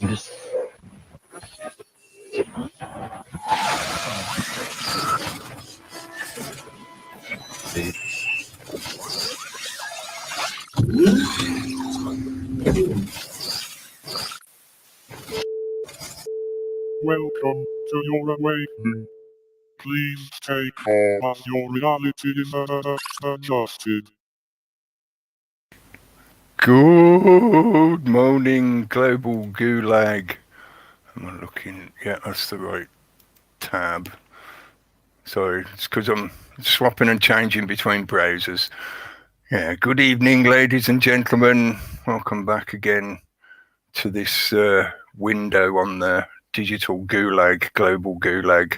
Just see. Welcome to your awakening. Please take all as your reality is adjusted. Good morning, Global Gulag. Am I looking? Yeah, that's the right tab. Sorry, it's because I'm swapping and changing between browsers. Yeah, good evening, ladies and gentlemen. Welcome back again to this window on the digital gulag, global gulag.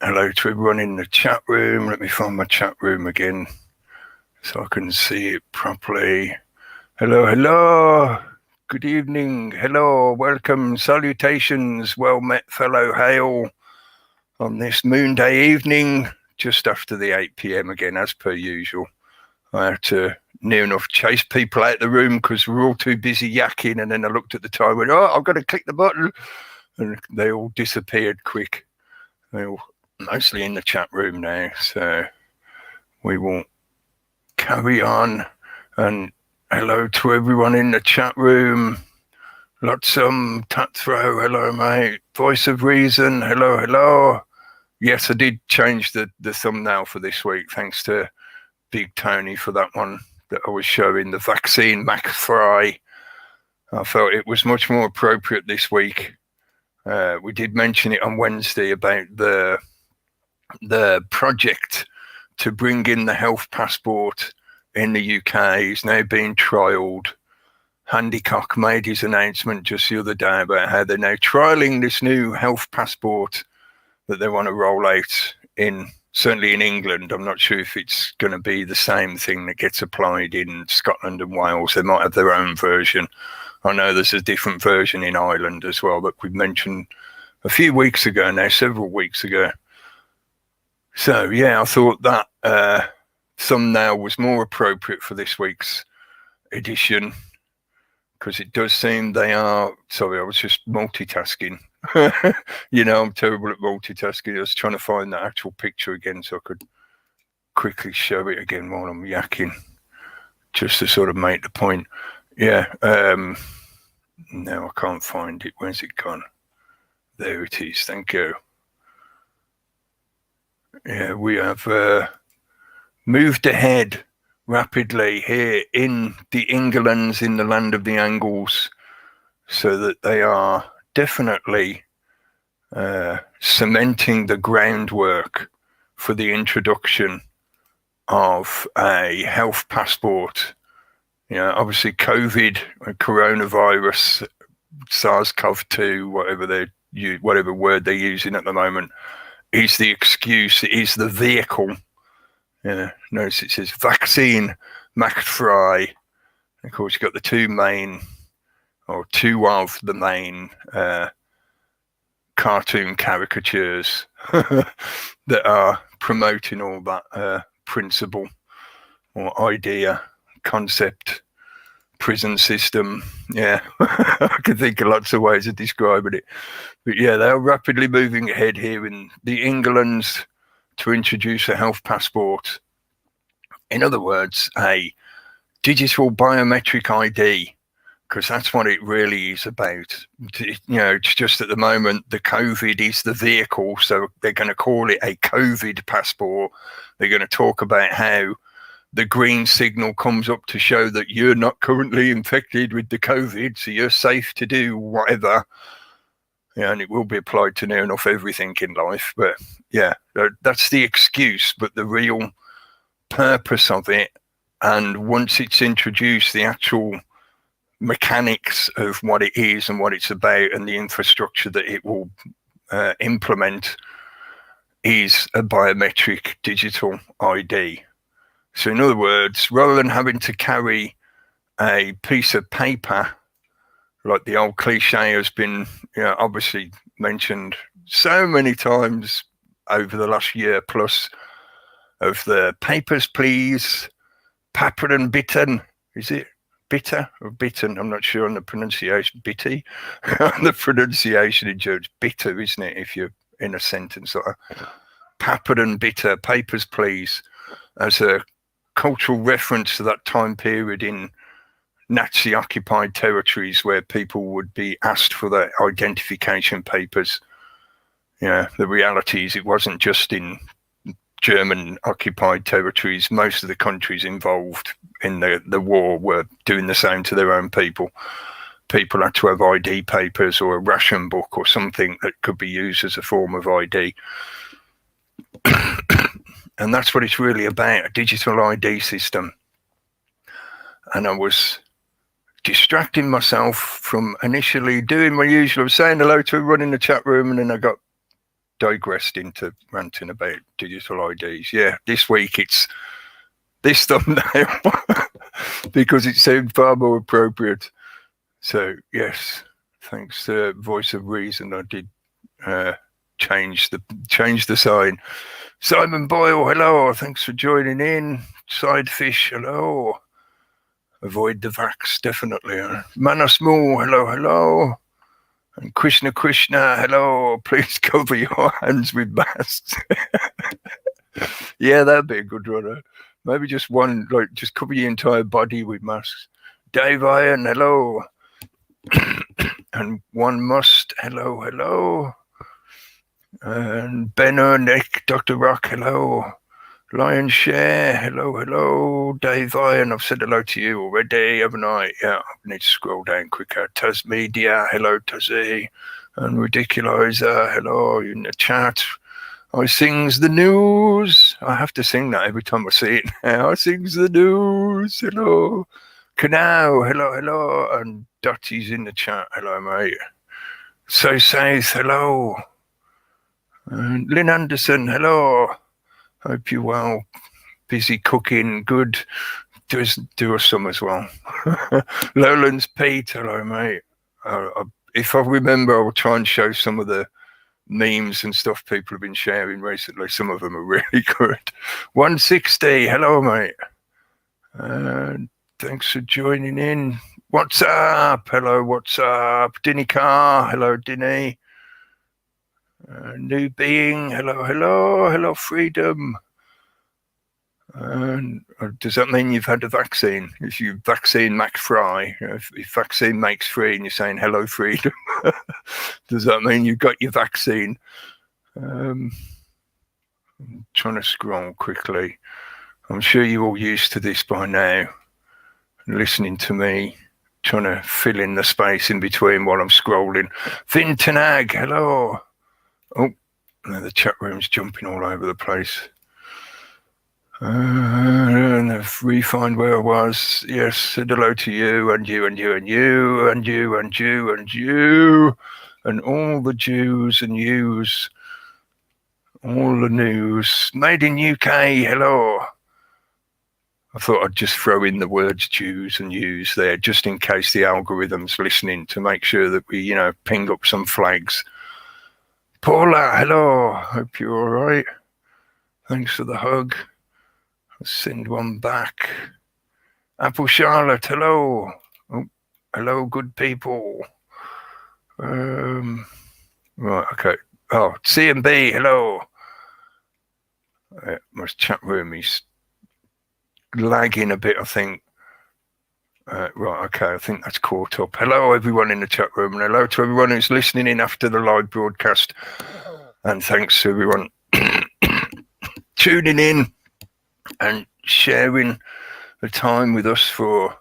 Hello to everyone in the chat room. Let me find my chat room again so I can see it properly. Hello, hello. Good evening. Hello, welcome, salutations, well met, fellow hail, on this moon day evening, just after the 8 p.m. again, as per usual. I had to near enough chase people out of the room because we're all too busy yakking, and then I looked at the time and went, oh, I've got to click the button, and they all disappeared quick. They're all mostly in the chat room now, so we will carry on. And hello to everyone in the chat room. Lotsum, Tatthrow, hello mate. Voice of Reason, hello, hello. Yes, I did change the thumbnail for this week, thanks to Big Tony for that one that I was showing, the vaccine McFry. I felt it was much more appropriate this week. We did mention it on Wednesday about the project to bring in the health passport in the UK is now being trialled. Handicock made his announcement just the other day about how they're now trialling this new health passport that they want to roll out certainly in England. I'm not sure if it's going to be the same thing that gets applied in Scotland and Wales. They might have their own version. I know there's a different version in Ireland as well that we mentioned a few weeks ago now, several weeks ago. So yeah, I thought that thumbnail was more appropriate for this week's edition, because it does seem they are, sorry, I was just multitasking. You know, I'm terrible at multitasking. I was trying to find that actual picture again so I could quickly show it again while I'm yakking, just to sort of make the point. Yeah, no, I can't find it. Where's it gone? There it is, thank you. Yeah, we have moved ahead rapidly here in the Englands, in the land of the Angles, so that they are definitely cementing the groundwork for the introduction of a health passport. You know, obviously COVID, coronavirus, SARS-CoV-2, whatever word they're using at the moment, is the excuse, it is the vehicle. Notice it says vaccine McFry. Of course, you've got the two of the main cartoon caricatures that are promoting all that principle or idea, concept, prison system. Yeah, I can think of lots of ways of describing it. But yeah, they are rapidly moving ahead here in the Englands to introduce a health passport. In other words, a digital biometric ID, because that's what it really is about. You know, it's just at the moment, the COVID is the vehicle, so they're going to call it a COVID passport. They're going to talk about how the green signal comes up to show that you're not currently infected with the COVID, so you're safe to do whatever. Yeah, and it will be applied to near enough everything in life. But yeah, that's the excuse. But the real purpose of it, and once it's introduced, the actual mechanics of what it is and what it's about and the infrastructure that it will implement, is a biometric digital ID. So in other words, rather than having to carry a piece of paper, like the old cliche has been, you know, obviously mentioned so many times over the last year plus, of the papers, please, paper and bitten, is it? bitter or bitten. I'm not sure on the pronunciation. Bitty, the pronunciation in German, bitter, isn't it? If you're in a sentence, like papper and bitter, papers, please, as a cultural reference to that time period in Nazi-occupied territories where people would be asked for their identification papers. The reality is it wasn't just in German-occupied territories. Most of the countries involved in the war were doing the same to their own people. People had to have ID papers or a ration book or something that could be used as a form of ID. And that's what it's really about, a digital ID system. And I was distracting myself from initially doing my usual, saying hello to everyone in the chat room, and then I got digressed into ranting about digital IDs. Yeah, this week it's this thumbnail because it seemed far more appropriate. So yes, thanks to Voice of Reason, I did change the sign. Simon Boyle, hello, thanks for joining in. Sidefish, hello. Avoid the vax, definitely. Manas Moo, hello. And Krishna, hello, please cover your hands with masks. Yeah, that'd be a good one. Maybe just one, like just cover your entire body with masks. Dave Iron, hello. And One Must, hello. And Benno, Nick, Dr. Rock, hello. Lion Share, hello. Dave Iron, I've said hello to you already, haven't I? Yeah, I need to scroll down quicker. Taz Media, hello Tazzy. And Ridiculizer, hello, you in the chat. I sings the news. I have to sing that every time I see it. I sings the news, hello. Canal, hello. And Dotty's in the chat, hello mate. So South, hello. And Lynn Anderson, hello. Hope you're well. Busy cooking, good. Do us some as well. Lowlands Pete, hello mate. If I remember, I will try and show some of the memes and stuff people have been sharing recently. Some of them are really good. 160, hello mate. Thanks for joining in. What's up? Hello, what's up? Dinny Carr, hello Dinny. New being, hello, freedom. And does that mean you've had a vaccine? If you vaccine McFry, if vaccine makes free and you're saying hello freedom, does that mean you've got your vaccine? I'm trying to scroll quickly. I'm sure you're all used to this by now, listening to me, trying to fill in the space in between while I'm scrolling. Vintanag, hello. Oh, the chat room's jumping all over the place. And I've refined where I was. Yes, said hello to you, and you, and you, and you, and you, and you, and you, and all the Jews and yous, all the news. Made in UK, hello. I thought I'd just throw in the words Jews and yous there, just in case the algorithm's listening, to make sure that we, ping up some flags. Paula, hello. Hope you're all right. Thanks for the hug. I'll send one back. Apple Charlotte, hello. Oh, hello, good people. Right, okay. Oh, CMB, hello. My chat room is lagging a bit, I think. Right, okay, I think that's caught up. Hello, everyone in the chat room, and hello to everyone who's listening in after the live broadcast. And thanks to everyone tuning in and sharing the time with us for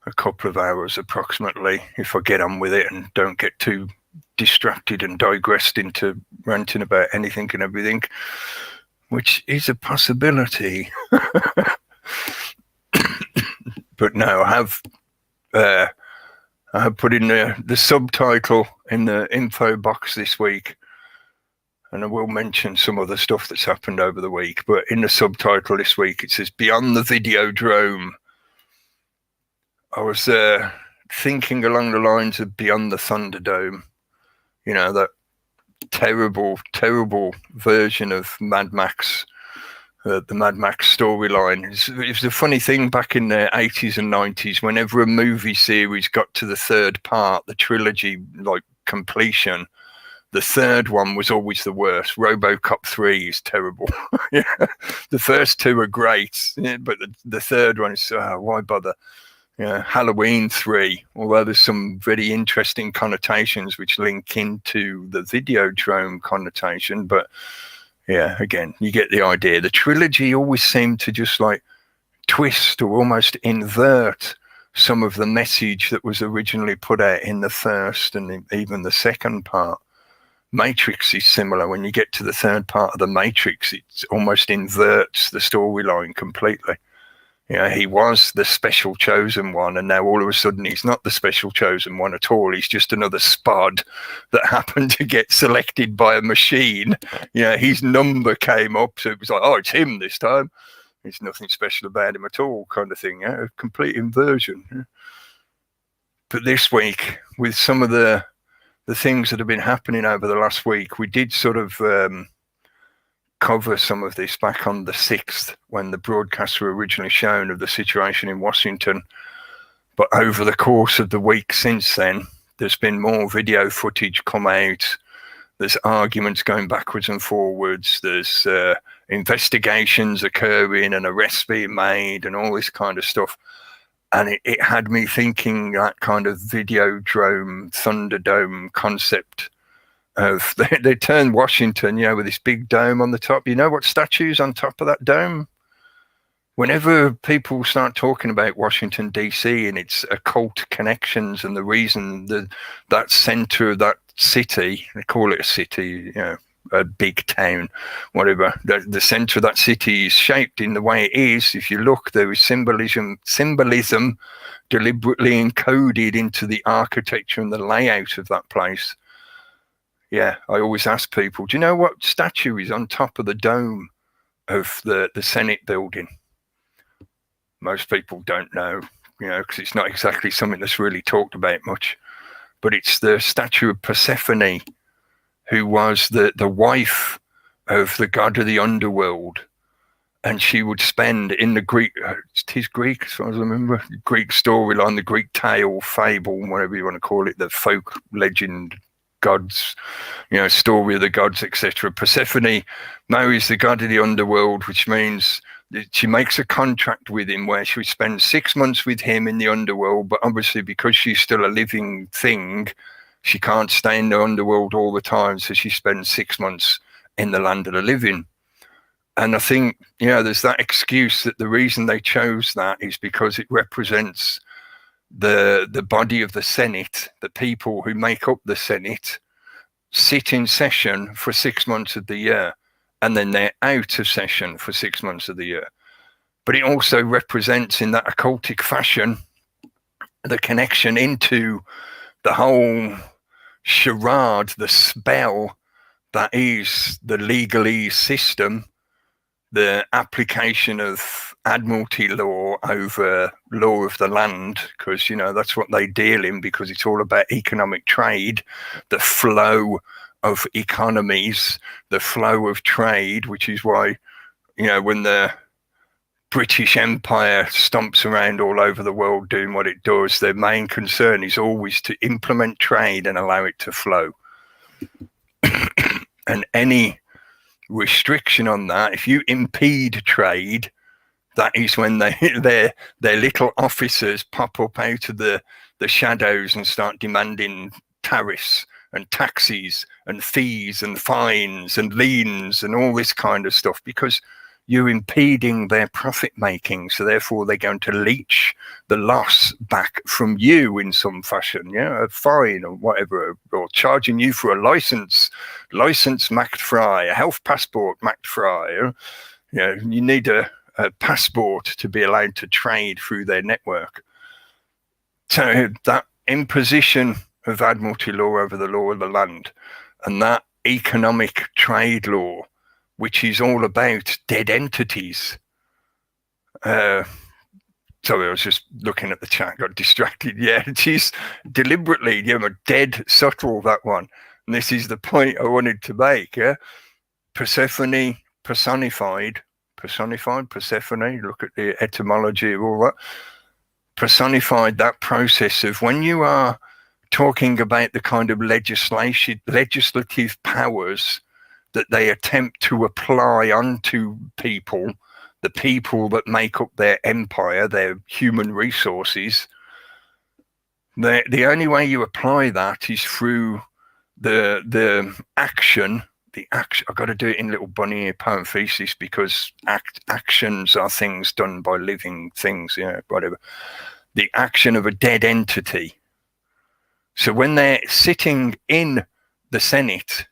a couple of hours approximately, if I get on with it and don't get too distracted and digressed into ranting about anything and everything, which is a possibility. But no, I have put in the subtitle in the info box this week, and I will mention some other stuff that's happened over the week, but in the subtitle this week it says Beyond the Videodrome. I was thinking along the lines of Beyond the Thunderdome, that terrible version of Mad Max the Mad Max storyline. It was a funny thing back in the 80s and 90s. Whenever a movie series got to the third part, the trilogy like completion, the third one was always the worst. RoboCop 3 is terrible. Yeah. The first two are great, but the third one is why bother? Yeah, Halloween 3, although there's some very interesting connotations which link into the videodrome connotation, but yeah, again, you get the idea. The trilogy always seemed to just like twist or almost invert some of the message that was originally put out in the first and even the second part. Matrix is similar. When you get to the third part of the Matrix, it almost inverts the storyline completely. You know, he was the special chosen one, and now all of a sudden he's not the special chosen one at all. He's just another spud that happened to get selected by a machine. You know, his number came up, so it was like, oh, it's him this time. There's nothing special about him at all, kind of thing. Yeah? A complete inversion. Yeah? But this week, with some of the things that have been happening over the last week, we did sort of cover some of this back on the 6th when the broadcasts were originally shown of the situation in Washington. But over the course of the week since then, there's been more video footage come out. There's arguments going backwards and forwards. There's investigations occurring and arrests being made and all this kind of stuff. And it had me thinking that kind of videodrome, Thunderdome concept of they turned Washington, you know, with this big dome on the top. You know what statue's on top of that dome? Whenever people start talking about Washington, D.C. and its occult connections and the reason that center of that city, they call it a city, you know, a big town, whatever, the center of that city is shaped in the way it is. If you look, there is symbolism deliberately encoded into the architecture and the layout of that place. Yeah, I always ask people, do you know what statue is on top of the dome of the Senate building? Most people don't know, you know, because it's not exactly something that's really talked about much. But it's the statue of Persephone, who was the wife of the god of the underworld. And she would spend in the Greek, it is Greek as far as I remember, Greek storyline, the Greek tale, fable, whatever you want to call it, the folk legend, gods, you know, story of the gods, etc. Persephone marries the god of the underworld, which means that she makes a contract with him where she would spend 6 months with him in the underworld, but obviously because she's still a living thing, she can't stay in the underworld all the time, so she spends 6 months in the land of the living. And I think, you know, there's that excuse that the reason they chose that is because it represents the body of the Senate, the people who make up the Senate, sit in session for 6 months of the year, and then they're out of session for 6 months of the year. But it also represents, in that occultic fashion, the connection into the whole charade, the spell that is the legalese system, the application of admiralty law over law of the land, because, you know, that's what they deal in, because it's all about economic trade, the flow of economies, the flow of trade, which is why, you know, when the British Empire stomps around all over the world doing what it does, their main concern is always to implement trade and allow it to flow. And any restriction on that, if you impede trade, that is when their little officers pop up out of the shadows and start demanding tariffs and taxes and fees and fines and liens and all this kind of stuff, because you're impeding their profit making. So therefore they're going to leech the loss back from you in some fashion, yeah, a fine or whatever, or charging you for a license macht frei, a health passport macht frei. Yeah, you need a passport to be allowed to trade through their network. So that imposition of admiralty law over the law of the land, and that economic trade law, which is all about dead entities. Sorry, I was just looking at the chat, got distracted. Yeah, it is deliberately, you know, dead subtle, that one. And this is the point I wanted to make. Yeah, Persephone personified, personified, Persephone, look at the etymology of all that, personified that process of when you are talking about the kind of legislative powers that they attempt to apply onto people, the people that make up their empire, their human resources. The only way you apply that is through the action. I've got to do it in little bunny ear parentheses because actions are things done by living things, whatever. The action of a dead entity. So when they're sitting in the Senate,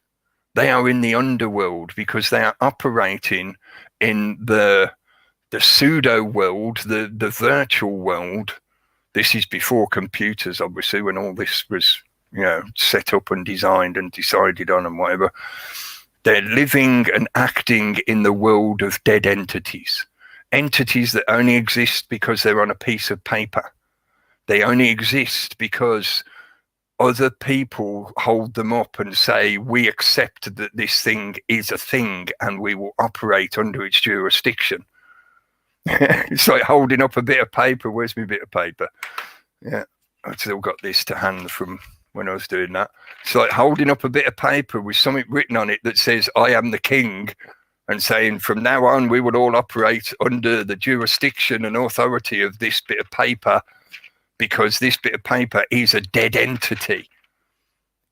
they are in the underworld because they are operating in the pseudo world, the virtual world. This is before computers, obviously, when all this was, set up and designed and decided on and whatever. They're living and acting in the world of dead entities that only exist because they're on a piece of paper. They only exist because other people hold them up and say, we accept that this thing is a thing and we will operate under its jurisdiction. It's like holding up a bit of paper. Where's my bit of paper? Yeah, I've still got this to hand from when I was doing that. It's like holding up a bit of paper with something written on it that says, I am the king, and saying from now on, we will all operate under the jurisdiction and authority of this bit of paper because this bit of paper is a dead entity.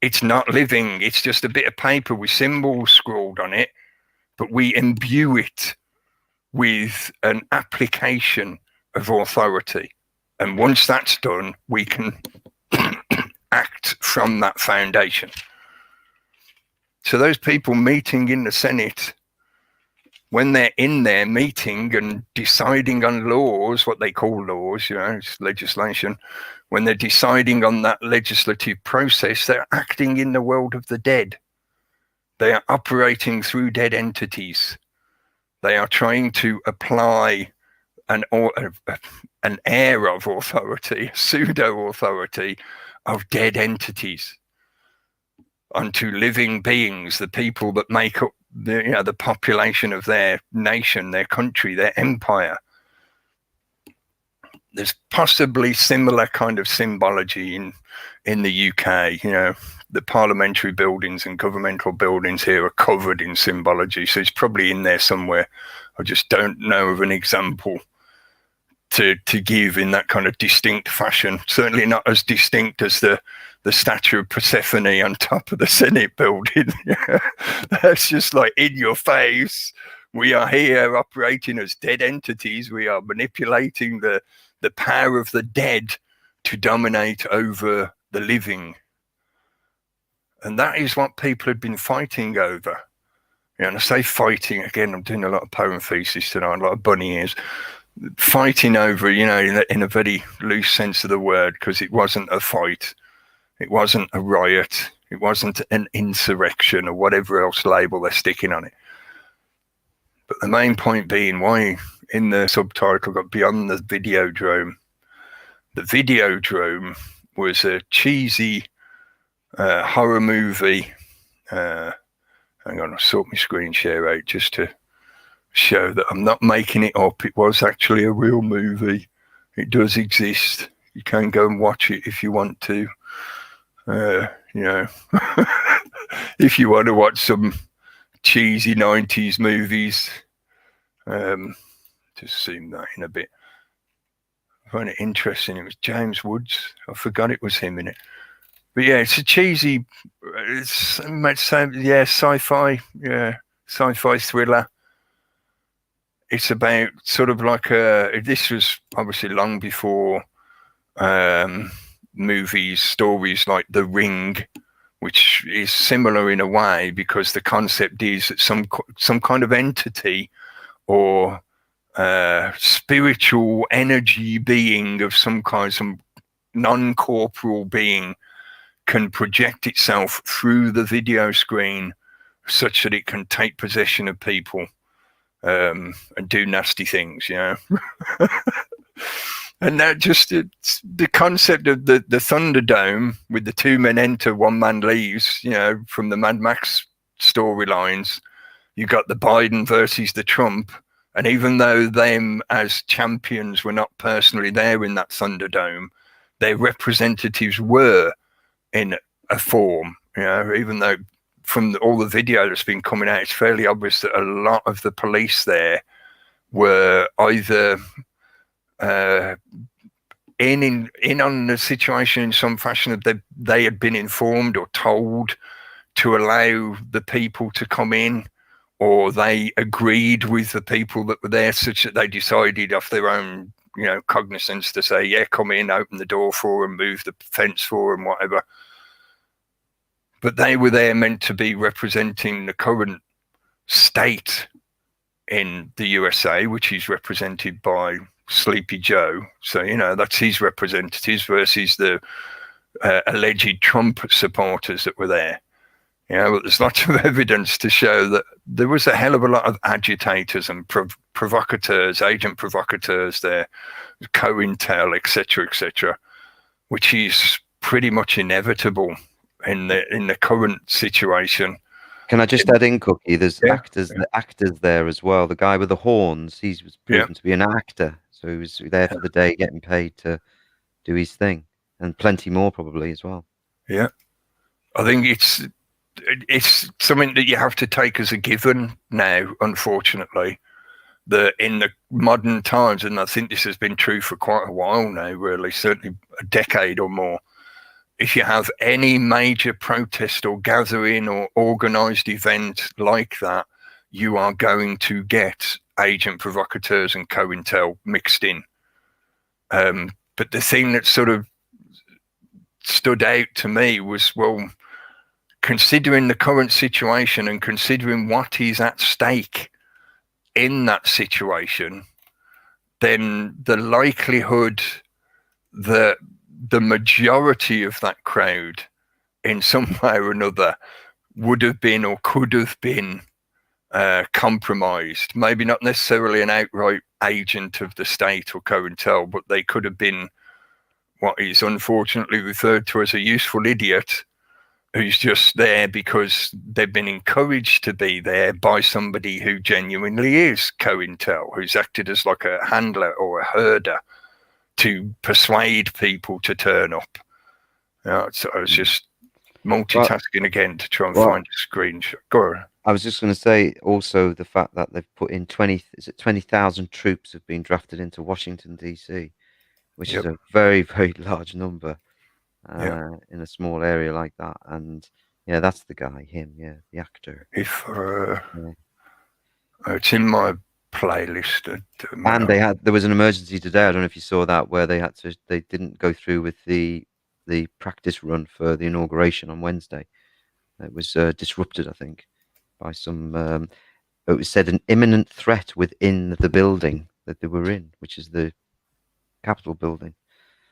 It's not living. It's just a bit of paper with symbols scrawled on it, but we imbue it with an application of authority. And once that's done, we can act from that foundation. So those people meeting in the Senate, when they're in there meeting and deciding on laws, what they call laws, it's legislation, when they're deciding on that legislative process, they're acting in the world of the dead. They are operating through dead entities. They are trying to apply an air of authority, pseudo-authority of dead entities onto living beings, the people that make up the population of their nation, their country, their empire. There's possibly similar kind of symbology in the UK. The parliamentary buildings and governmental buildings here are covered in symbology, so it's probably in there somewhere. I just don't know of an example to give in that kind of distinct fashion. Certainly not as distinct as the statue of Persephone on top of the Senate building. That's just like in your face. We are here operating as dead entities. We are manipulating the power of the dead to dominate over the living. And that is what people had been fighting over. And I say fighting, again, I'm doing a lot of parentheses tonight, a lot of bunny ears. Fighting over, in a very loose sense of the word, because it wasn't a fight. It wasn't a riot. It wasn't an insurrection or whatever else label they're sticking on it. But the main point being why in the subtitle got beyond the videodrome. The videodrome was a cheesy horror movie. Hang on, I'll sort my screen share out just to show that I'm not making it up. It was actually a real movie. It does exist. You can go and watch it if you want to. If you want to watch some cheesy 90s movies, just zoom that in a bit. I find it interesting. It was James Woods. I forgot it was him in it. But yeah, it's a cheesy, sci-fi, sci-fi thriller. It's about sort of like this was obviously long before movies, stories like The Ring, which is similar in a way because the concept is that some kind of entity or spiritual energy being of some kind, some non-corporal being can project itself through the video screen such that it can take possession of people and do nasty things, And that just the concept of the Thunderdome with the two men enter, one man leaves, from the Mad Max storylines. You got the Biden versus the Trump, And even though them as champions were not personally there in that Thunderdome, their representatives were in a form, even though from all the video that's been coming out, it's fairly obvious that a lot of the police there were either in on the situation in some fashion, that they had been informed or told to allow the people to come in, or they agreed with the people that were there, such that they decided off their own, cognizance to say, yeah, come in, open the door for them, move the fence for them, whatever. But they were there meant to be representing the current state in the USA, which is represented by Sleepy Joe. So, that's his representatives versus the alleged Trump supporters that were there. But there's lots of evidence to show that there was a hell of a lot of agitators and provocateurs, agent provocateurs there, co-intel, etc., which is pretty much inevitable in the current situation. Can I just add in, Cookie? There's actors there as well. The guy with the horns, he was proven to be an actor, so he was there for the day, getting paid to do his thing, and plenty more probably as well. Yeah, I think it's something that you have to take as a given now, unfortunately, that in the modern times, and I think this has been true for quite a while now, really, certainly a decade or more, if you have any major protest or gathering or organised event like that, you are going to get agent provocateurs and co-intel mixed in. But the thing that sort of stood out to me was, well, considering the current situation and considering what is at stake in that situation, then the likelihood that the majority of that crowd in some way or another would have been or could have been compromised, maybe not necessarily an outright agent of the state or co-intel, but they could have been what is unfortunately referred to as a useful idiot who's just there because they've been encouraged to be there by somebody who genuinely is co-intel, who's acted as like a handler or a herder to persuade people to turn up. So I was just multitasking again to try and find a screenshot. Go on. I was just going to say also the fact that they've put in 20,000 troops have been drafted into Washington, D.C., which is a very, very large number in a small area like that. And that's the guy, the actor. It's in my playlist. And there was an emergency today. I don't know if you saw that, where they didn't go through with the practice run for the inauguration on Wednesday. It was disrupted, I think, by some. It was said an imminent threat within the building that they were in, which is the Capitol building.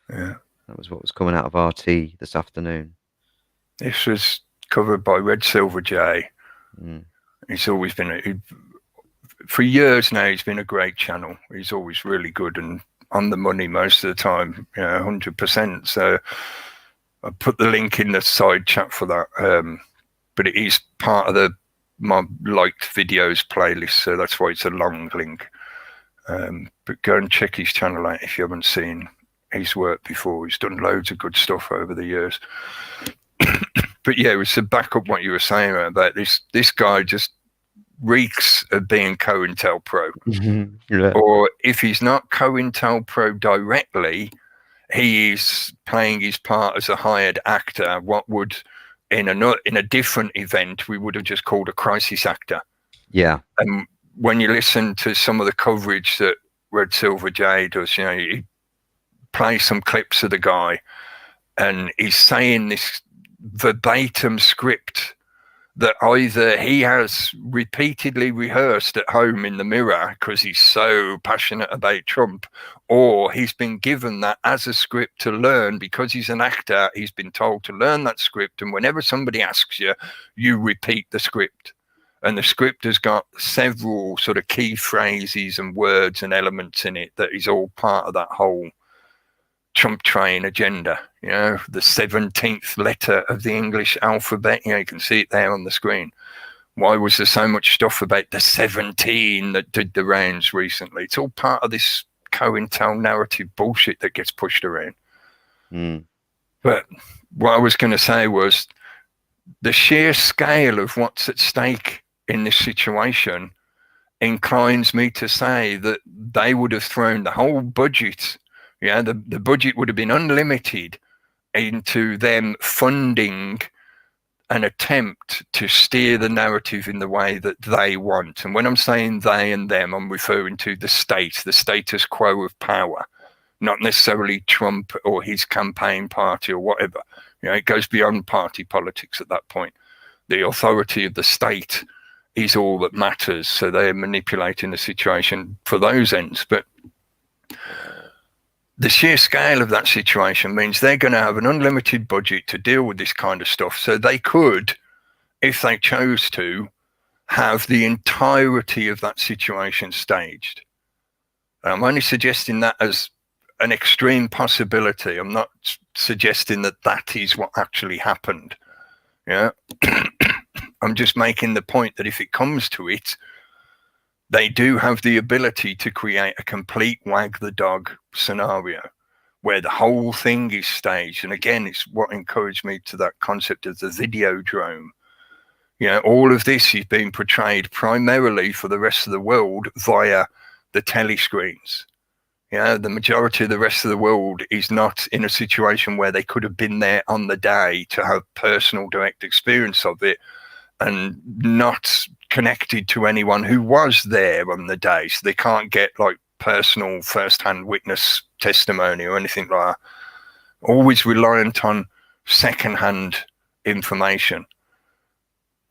Yeah, that was what was coming out of RT this afternoon. This was covered by Red Silver J. He's always been for years now. He's been a great channel. He's always really good and on the money most of the time. 100%. So I put the link in the side chat for that. But it is part of my liked videos playlist, so that's why it's a long link. But go and check his channel out if you haven't seen his work before. He's done loads of good stuff over the years. But yeah, it was to back up what you were saying about this guy just reeks of being COINTEL Pro. Or if he's not COINTEL Pro directly, he is playing his part as a hired actor, what would in a different event we would have just called a crisis actor. Yeah. And when you listen to some of the coverage that Red Silver J does, he plays some clips of the guy and he's saying this verbatim script that either he has repeatedly rehearsed at home in the mirror because he's so passionate about Trump, or he's been given that as a script to learn because he's an actor. He's been told to learn that script, and whenever somebody asks you, you repeat the script. And the script has got several sort of key phrases and words and elements in it that is all part of that whole Trump train agenda. The 17th letter of the English alphabet. You can see it there on the screen. Why was there so much stuff about the 17 that did the rounds recently? It's all part of this COINTEL narrative bullshit that gets pushed around. But what I was going to say was the sheer scale of what's at stake in this situation inclines me to say that they would have thrown the whole budget, the budget would have been unlimited into them funding an attempt to steer the narrative in the way that they want. And when I'm saying they and them, I'm referring to the state, the status quo of power, not necessarily Trump or his campaign party or whatever. It goes beyond party politics at that point. The authority of the state is all that matters. So they're manipulating the situation for those ends. But the sheer scale of that situation means they're going to have an unlimited budget to deal with this kind of stuff. So they could, if they chose to, have the entirety of that situation staged. I'm only suggesting that as an extreme possibility. I'm not suggesting that that is what actually happened. I'm just making the point that if it comes to it, they do have the ability to create a complete wag the dog scenario where the whole thing is staged. And again, it's what encouraged me to that concept of the videodrome. All of this is being portrayed primarily for the rest of the world via the telescreens. The majority of the rest of the world is not in a situation where they could have been there on the day to have personal direct experience of it, and not connected to anyone who was there on the day. So they can't get like personal first-hand witness testimony or anything like that. Always reliant on second-hand information.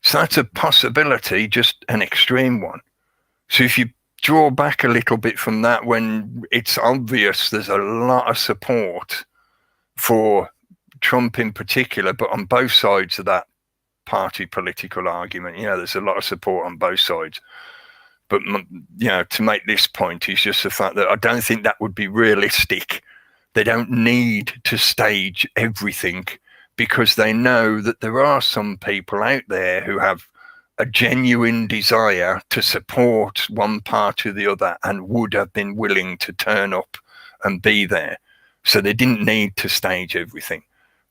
So that's a possibility, just an extreme one. So if you draw back a little bit from that, when it's obvious there's a lot of support for Trump in particular, but on both sides of that party political argument, there's a lot of support on both sides. But to make this point is just the fact that I don't think that would be realistic. They don't need to stage everything because they know that there are some people out there who have a genuine desire to support one party or the other and would have been willing to turn up and be there. So they didn't need to stage everything.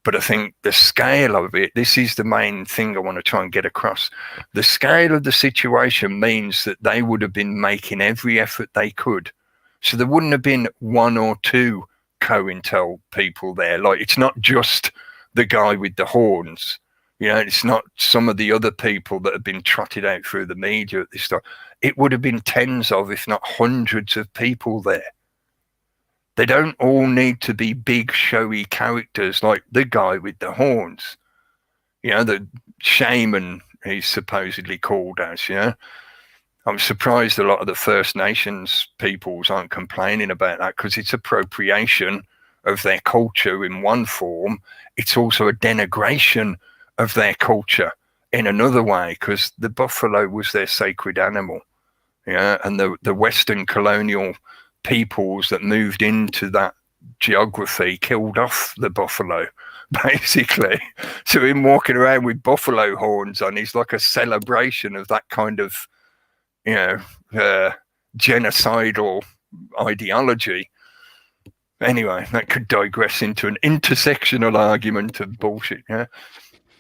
But I think the scale of it, this is the main thing I want to try and get across. The scale of the situation means that they would have been making every effort they could. So there wouldn't have been one or two COINTEL people there. Like, it's not just the guy with the horns. It's not some of the other people that have been trotted out through the media at this time. It would have been tens of, if not hundreds of people there. They don't all need to be big, showy characters like the guy with the horns. The shaman he's supposedly called as, I'm surprised a lot of the First Nations peoples aren't complaining about that, because it's appropriation of their culture in one form. It's also a denigration of their culture in another way, because the buffalo was their sacred animal. And the Western colonial peoples that moved into that geography killed off the buffalo, basically. So him walking around with buffalo horns on is like a celebration of that kind of, genocidal ideology. Anyway, that could digress into an intersectional argument of bullshit.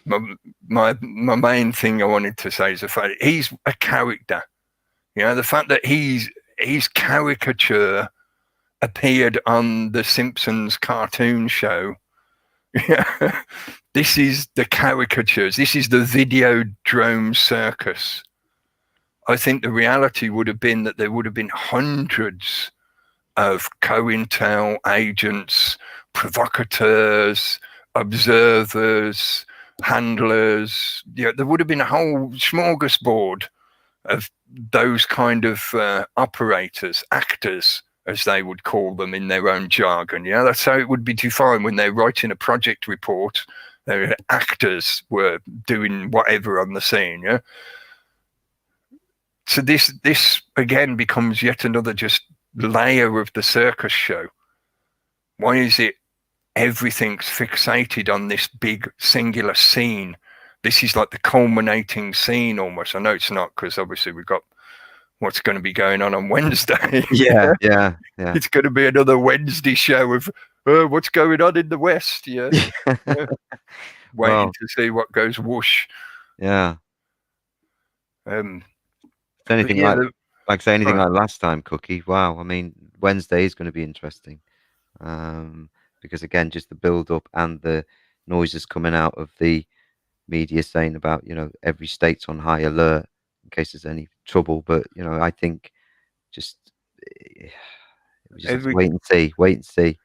My main thing I wanted to say is the fact that he's a character. The fact that his caricature appeared on the Simpsons cartoon show. This is the caricatures. This is the videodrome circus. I think the reality would have been that there would have been hundreds of COINTEL agents, provocateurs, observers, handlers. There would have been a whole smorgasbord of those kind of operators, actors, as they would call them in their own jargon. That's how it would be defined when they're writing a project report. Their actors were doing whatever on the scene. So this again becomes yet another just layer of the circus show. Why is it everything's fixated on this big singular scene this is like the culminating scene almost. I know it's not, because obviously we've got what's going to be going on Wednesday. Yeah. It's going to be another Wednesday show of what's going on in the West. Yeah. Waiting to see what goes whoosh. Yeah. Um, Anything yeah, like last time, Cookie. Wow. I mean, Wednesday is going to be interesting. Because again, just the build up and the noises coming out of the media saying about, every state's on high alert in case there's any trouble. But, I think just we just have to wait and see.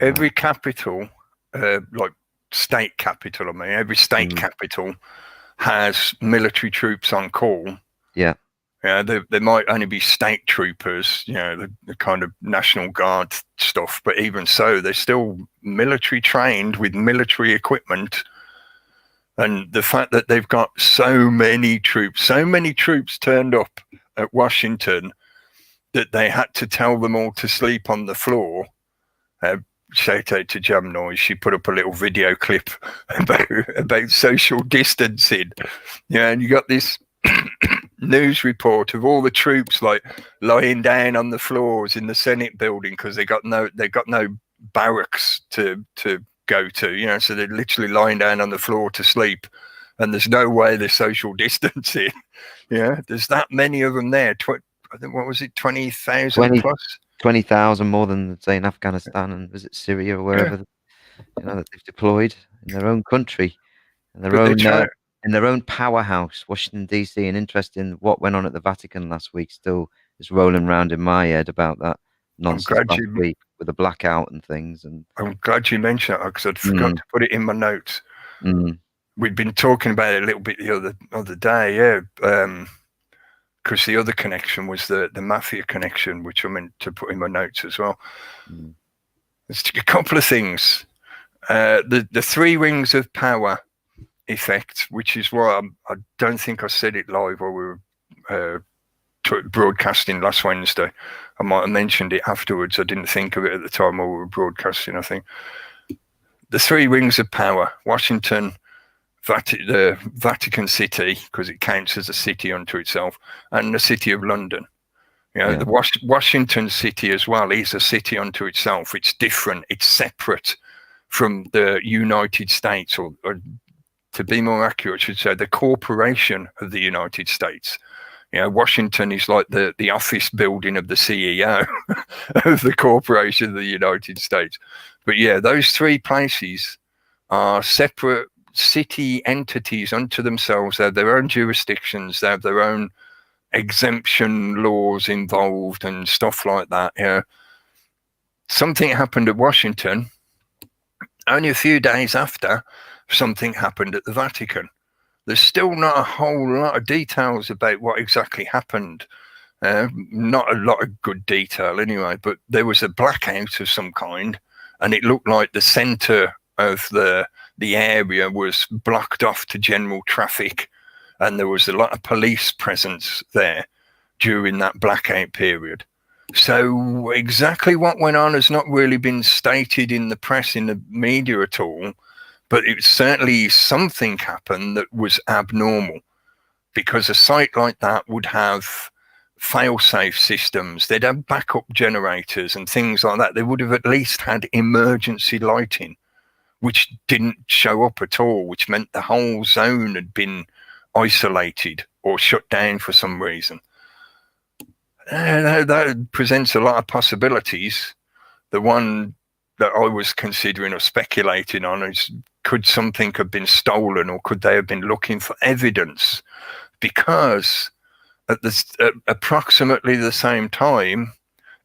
Every capital, like state capital, I mean, every state capital has military troops on call. Yeah. Yeah, there might only be state troopers, the kind of National Guard stuff, but even so, they're still military trained with military equipment. And the fact that they've got so many troops turned up at Washington that they had to tell them all to sleep on the floor. Shout out to Jam Noise. She put up a little video clip about social distancing. Yeah, and you got this news report of all the troops like lying down on the floors in the Senate building because they got no barracks to go to, so they're literally lying down on the floor to sleep, and there's no way they're social distancing. Yeah, there's that many of them there. I think, what was it, 20,000 plus? 20,000 more than, say, in Afghanistan and was it Syria or wherever, that they've deployed in their own country, in their own powerhouse, Washington D.C. And interesting, what went on at the Vatican last week still is rolling around in my head about that nonsense last week with the blackout and things. And I'm glad you mentioned that, because I'd forgot to put it in my notes. We'd been talking about it a little bit the other day, because the other connection was the mafia connection, which I meant to put in my notes as well. There's a couple of things. The three rings of power effect, which is why I don't think I said it live while we were broadcasting last Wednesday. I might have mentioned it afterwards. I didn't think of it at the time while we were broadcasting, I think. The three rings of power: Washington, the Vatican City, because it counts as a city unto itself, and the City of London. The Washington City as well is a city unto itself. It's different. It's separate from the United States, or to be more accurate, I should say the corporation of the United States. Washington is like the office building of the CEO of the corporation of the United States. But yeah, those three places are separate city entities unto themselves. They have their own jurisdictions. They have their own exemption laws involved and stuff like that. Something happened at Washington only a few days after something happened at the Vatican. There's still not a whole lot of details about what exactly happened. Not a lot of good detail anyway, but there was a blackout of some kind, and it looked like the center of the area was blocked off to general traffic, and there was a lot of police presence there during that blackout period. So exactly what went on has not really been stated in the press, in the media at all. But it certainly something happened that was abnormal, because a site like that would have fail-safe systems. They'd have backup generators and things like that. They would have at least had emergency lighting, which didn't show up at all, which meant the whole zone had been isolated or shut down for some reason. That presents a lot of possibilities. The one that I was considering or speculating on is, could something have been stolen, or could they have been looking for evidence? Because at approximately the same time,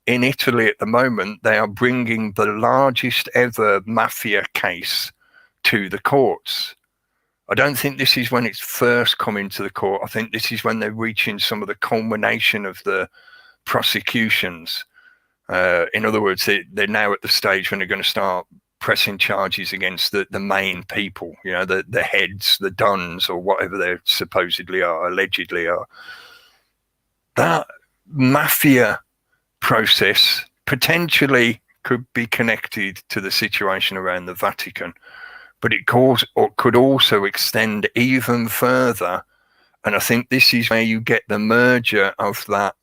in Italy at the moment, they are bringing the largest ever mafia case to the courts. I don't think this is when it's first coming to the court. I think this is when they're reaching some of the culmination of the prosecutions. In other words, they're now at the stage when they're going to start pressing charges against the main people, the heads, the dons, or whatever they supposedly are, allegedly are. That mafia process potentially could be connected to the situation around the Vatican, but it could also extend even further. And I think this is where you get the merger of that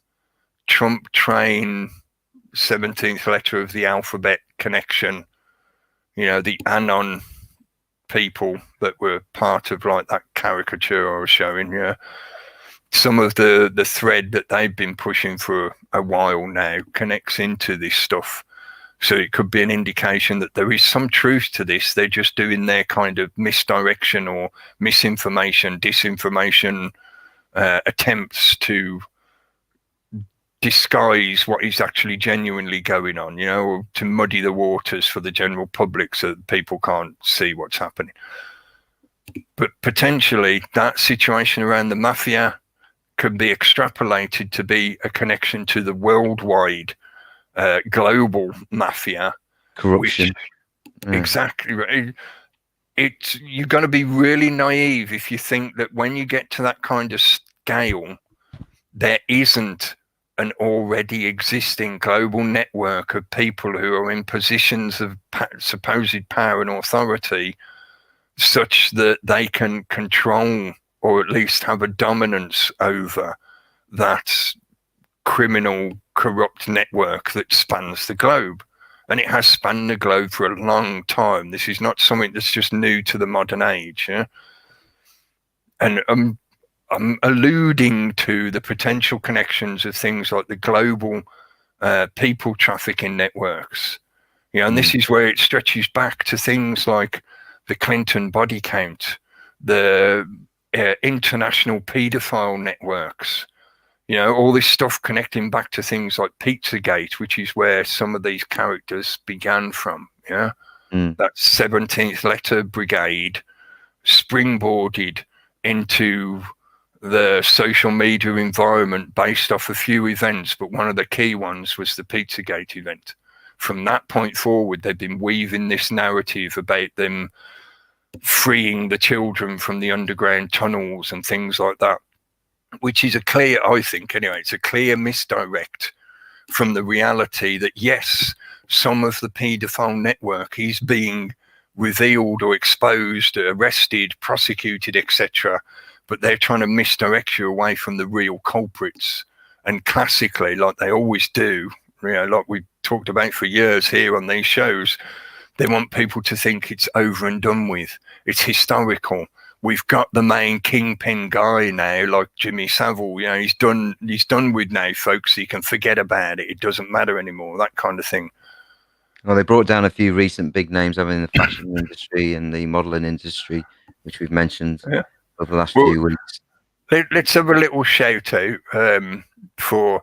Trump train 17th letter of the alphabet connection, the Anon people that were part of like that caricature I was showing. Some of the thread that they've been pushing for a while now connects into this stuff. So it could be an indication that there is some truth to this. They're just doing their kind of misdirection or misinformation, disinformation attempts to disguise what is actually genuinely going on, or to muddy the waters for the general public so that people can't see what's happening. But potentially that situation around the mafia could be extrapolated to be a connection to the worldwide global mafia. Corruption. Exactly right. You're going to be really naive if you think that when you get to that kind of scale, there isn't an already existing global network of people who are in positions of supposed power and authority, such that they can control or at least have a dominance over that criminal, corrupt network that spans the globe. And it has spanned the globe for a long time. This is not something that's just new to the modern age. And I'm alluding to the potential connections of things like the global people trafficking networks. And this is where it stretches back to things like the Clinton body count, the international paedophile networks, all this stuff connecting back to things like Pizzagate, which is where some of these characters began from. That 17th letter brigade springboarded into the social media environment based off a few events, but one of the key ones was the Pizzagate event. From that point forward, they've been weaving this narrative about them freeing the children from the underground tunnels and things like that, which is I think anyway, it's a clear misdirect from the reality that, yes, some of the paedophile network is being revealed or exposed, arrested, prosecuted, etc., but they're trying to misdirect you away from the real culprits. And classically, like they always do, like we talked about for years here on these shows, they want people to think it's over and done with. It's historical. We've got the main kingpin guy now, like Jimmy Savile. He's done with now, folks. You can forget about it. It doesn't matter anymore. That kind of thing. Well, they brought down a few recent big names over in the fashion industry and the modeling industry, which we've mentioned over the last few weeks. Let's have a little shout out for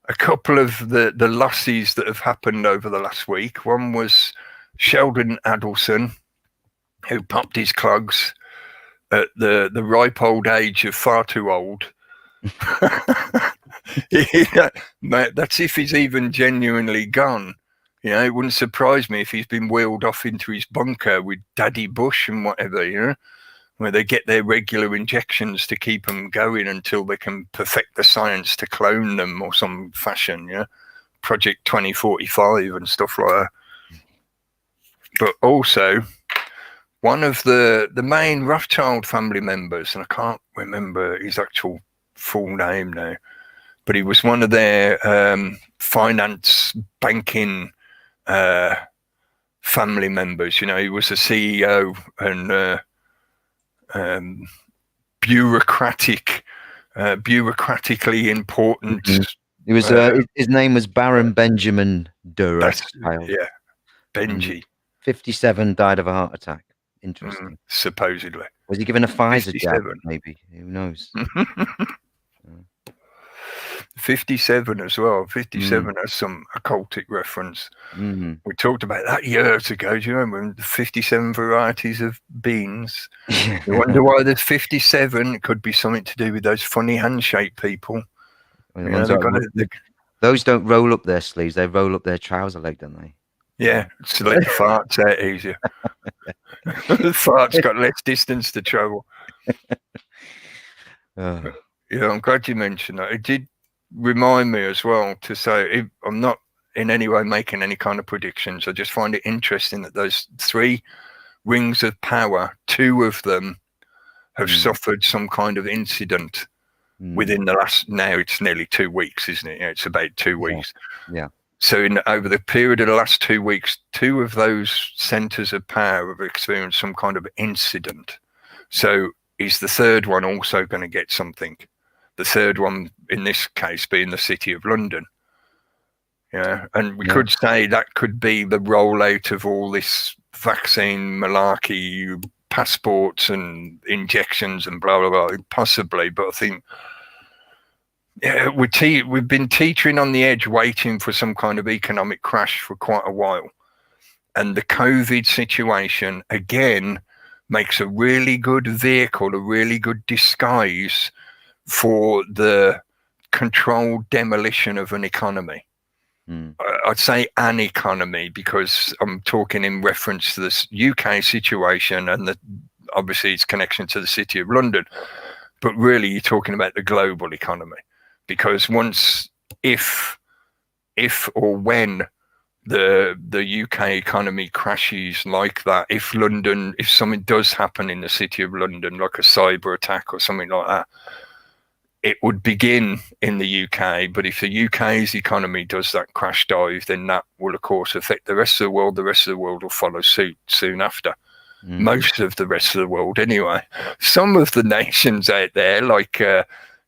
a couple of the losses that have happened over the last week. One was Sheldon Adelson, who popped his clogs at the ripe old age of far too old. That's if he's even genuinely gone. It wouldn't surprise me if he's been wheeled off into his bunker with Daddy Bush and whatever, where they get their regular injections to keep them going until they can perfect the science to clone them or some fashion, Project 2045 and stuff like that. But also, one of the main Rothschild family members, and I can't remember his actual full name now, but he was one of their finance banking family members. He was a CEO and bureaucratically important. He was his name was Baron Benjamin Durer. Benji. 57, died of a heart attack. Interesting. Supposedly. Was he given a Pfizer 57. jab? Maybe. Who knows? 57 as well. 57 has some occultic reference. We talked about that years ago. Do you remember the 57 varieties of beans? You wonder why there's 57. It could be something to do with those funny handshake people. Those don't roll up their sleeves. They roll up their trouser leg, don't they? Yeah, so let the farts out easier. The farts got less distance to travel. I'm glad you mentioned that. It did remind me as well to say, I'm not in any way making any kind of predictions. I just find it interesting that those three rings of power, 2 of them have Mm. suffered some kind of incident Mm. within the last, now it's nearly 2 weeks, isn't it? It's about 2 weeks. Yeah. So over the period of the last 2 weeks, 2 of those centers of power have experienced some kind of incident. So is the third one also going to get something? The third one, in this case, being the City of London. Yeah, and we could say that could be the rollout of all this vaccine malarkey, passports and injections and blah, blah, blah, possibly. But I think, yeah, we've been teetering on the edge, waiting for some kind of economic crash for quite a while. And the COVID situation, again, makes a really good vehicle, a really good disguise for the controlled demolition of an economy. Mm. I'd say an economy, because I'm talking in reference to this UK situation and obviously its connection to the City of London. But really, you're talking about the global economy, because if or when the UK economy crashes like that, if something does happen in the City of London, like a cyber attack or something like that, it would begin in the UK. But if the UK's economy does that crash dive, then that will, of course, affect the rest of the world. The rest of the world will follow suit soon after. Mm. Most of the rest of the world, anyway. Some of the nations out there, like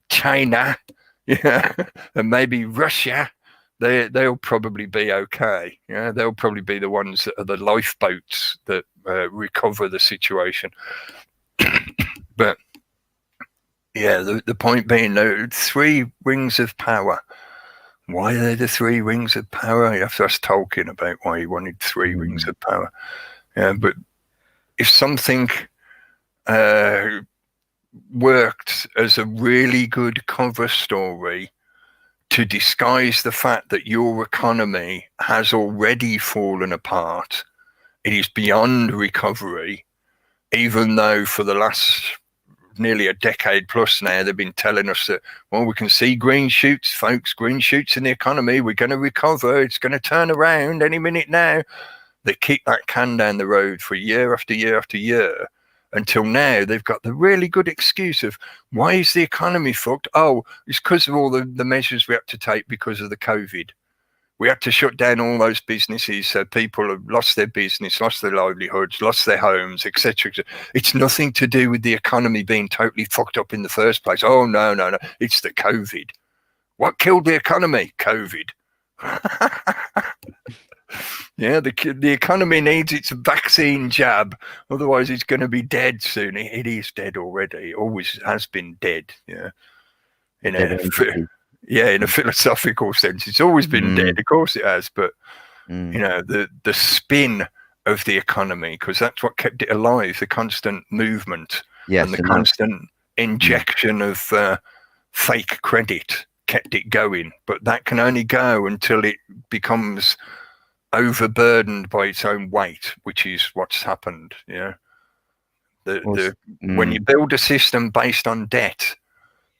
China, yeah, and maybe Russia, they'll probably be okay. Yeah, they'll probably be the ones that are the lifeboats that recover the situation. But yeah, the point being, the 3 rings of power. Why are they the 3 rings of power? You have to ask Tolkien about why he wanted 3 rings of power. Yeah, but if something worked as a really good cover story to disguise the fact that your economy has already fallen apart, it is beyond recovery, even though for the last nearly a decade plus now, they've been telling us that, well, we can see green shoots, folks, green shoots in the economy. We're going to recover. It's going to turn around any minute now. They kick that can down the road for year after year after year, until now they've got the really good excuse of, why is the economy fucked? Oh, it's because of all the measures we had to take because of the COVID. We had to shut down all those businesses, so people have lost their business, lost their livelihoods, lost their homes, etc. It's nothing to do with the economy being totally fucked up in the first place. Oh, no. It's the COVID. What killed the economy? COVID. Yeah, the economy needs its vaccine jab. Otherwise, it's going to be dead soon. It is dead already. It always has been dead. Yeah. In a philosophical sense, it's always been dead. Of course it has, but you know, the spin of the economy, because that's what kept it alive, the constant movement and the constant injection of fake credit kept it going. But that can only go until it becomes overburdened by its own weight, which is what's happened. Yeah, when you build a system based on debt,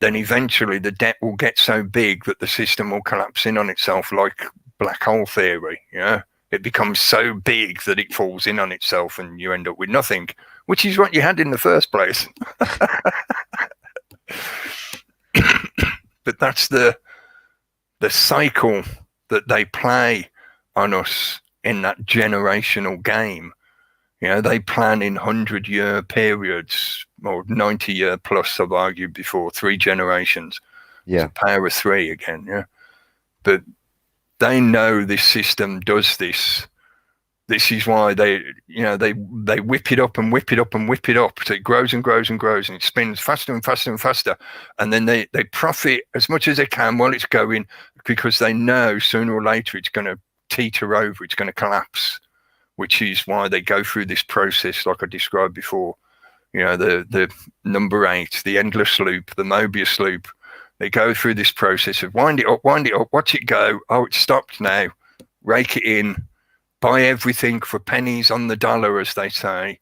then eventually the debt will get so big that the system will collapse in on itself, like black hole theory. Yeah, it becomes so big that it falls in on itself and you end up with nothing, which is what you had in the first place. But that's the cycle that they play on us in that generational game. You know, they plan in 100-year periods, or 90-year plus, I've argued before, 3 generations. Yeah. It's a power of 3 again, yeah. But they know this system does this. This is why they whip it up and whip it up and whip it up. So it grows and grows and grows, and it spins faster and faster and faster. And then they profit as much as they can while it's going, because they know sooner or later it's going to teeter over, it's going to collapse. Which is why they go through this process, like I described before. You know, the number 8, the endless loop, the Mobius loop. They go through this process of wind it up, watch it go. Oh, it's stopped now. Rake it in. Buy everything for pennies on the dollar, as they say.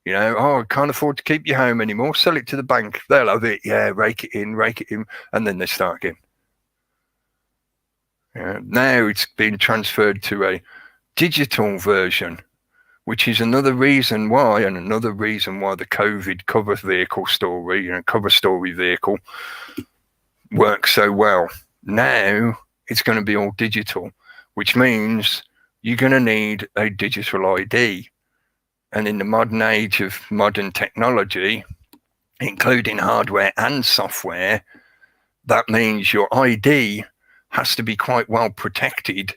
You know, oh, I can't afford to keep your home anymore. Sell it to the bank. They'll have it. Yeah, rake it in. And then they start again. Now it's been transferred to a digital version, which is another reason why the COVID cover vehicle story, cover story vehicle works so well. Now it's going to be all digital, which means you're going to need a digital ID. And in the modern age of modern technology, including hardware and software, that means your ID has to be quite well protected,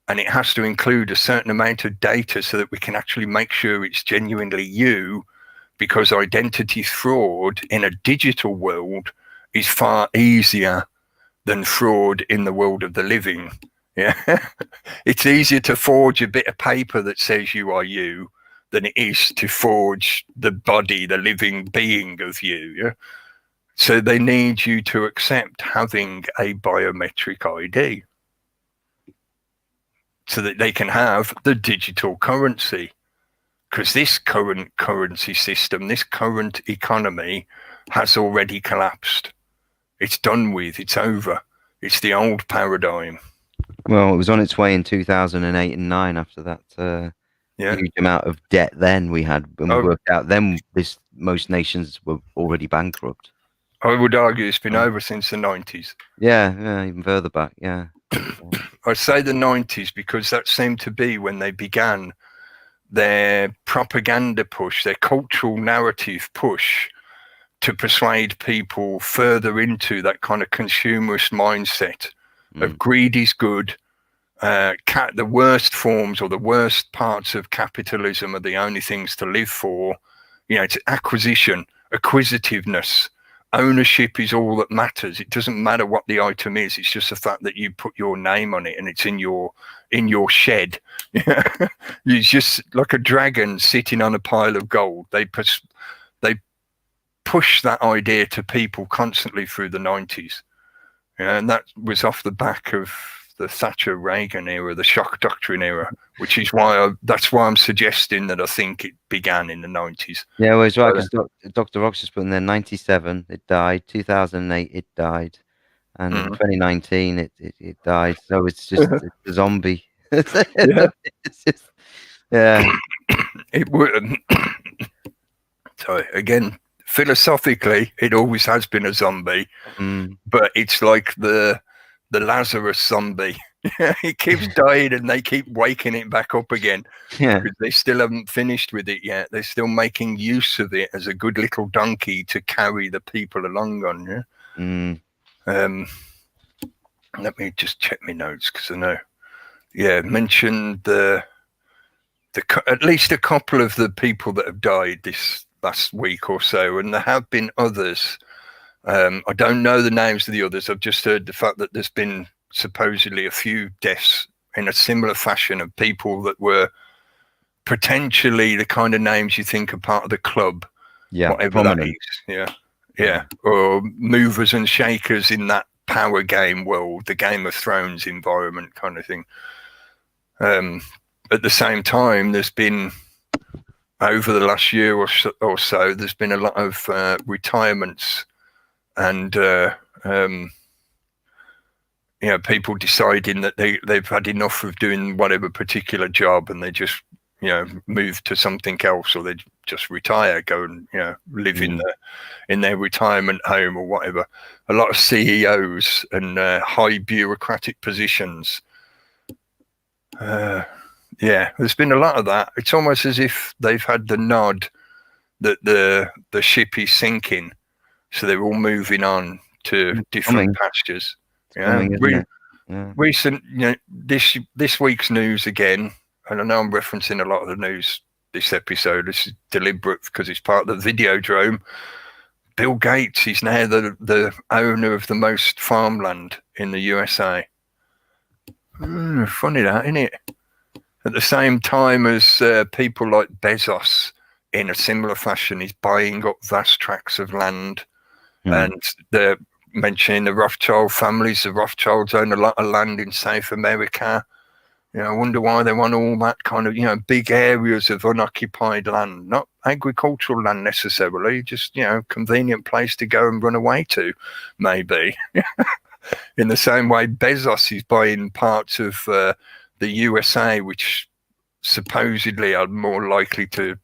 and it has to include a certain amount of data so that we can actually make sure it's genuinely you, because identity fraud in a digital world is far easier than fraud in the world of the living. Yeah, it's easier to forge a bit of paper that says you are you than it is to forge the body, the living being of you. Yeah? So they need you to accept having a biometric ID so that they can have the digital currency. Because this current currency system, this current economy has already collapsed. It's done with, it's over. It's the old paradigm. Well, it was on its way in 2008 and 9 after that huge amount of debt then we had. When we worked out then most nations were already bankrupt. I would argue it's been over since the 90s. Yeah, even further back, yeah. I say the 90s because that seemed to be when they began their propaganda push, their cultural narrative push to persuade people further into that kind of consumerist mindset of greed is good. The worst forms or the worst parts of capitalism are the only things to live for. It's acquisition, acquisitiveness. Ownership is all that matters. It doesn't matter what the item is. It's just the fact that you put your name on it and it's in your shed. You're just like a dragon sitting on a pile of gold. They push that idea to people constantly through the 90s. And that was off the back of the Thatcher-Reagan era, the shock doctrine era, which is why that's why I'm suggesting that I think it began in the 90s. Yeah, well, it's right, because Dr. Rox just put in there 97, it died, 2008, it died, and 2019, it died. So it's just it's a zombie. It's just, yeah. It would. Sorry, again, philosophically, it always has been a zombie, but it's like the Lazarus zombie. It keeps dying and they keep waking it back up again. Yeah, because they still haven't finished with it yet. They're still making use of it as a good little donkey to carry the people along on. Let me just check my notes because I know. Yeah, mentioned at least a couple of the people that have died this last week or so, and there have been others. I don't know the names of the others. I've just heard the fact that there's been supposedly a few deaths in a similar fashion of people that were potentially the kind of names you think are part of the club, whatever prominent. That is. Yeah, or movers and shakers in that power game world, the Game of Thrones environment kind of thing. At the same time, there's been, over the last year or so, there's been a lot of retirements and people deciding that they've had enough of doing whatever particular job and they just move to something else, or they just retire, go and live in their retirement home or whatever. A lot of CEOs and high bureaucratic positions. There's been a lot of that. It's almost as if they've had the nod that the ship is sinking, so they're all moving on to different pastures. Recent, this week's news again, and I know I'm referencing a lot of the news this episode. This is deliberate because it's part of the videodrome. Bill Gates is now the owner of the most farmland in the USA. Funny that, isn't it? At the same time as people like Bezos, in a similar fashion, is buying up vast tracts of land, and they're mentioning the Rothschild families. The Rothschilds own a lot of land in South America. I wonder why they want all that kind of, big areas of unoccupied land, not agricultural land necessarily, just, convenient place to go and run away to, maybe. In the same way, Bezos is buying parts of the USA, which supposedly are more likely to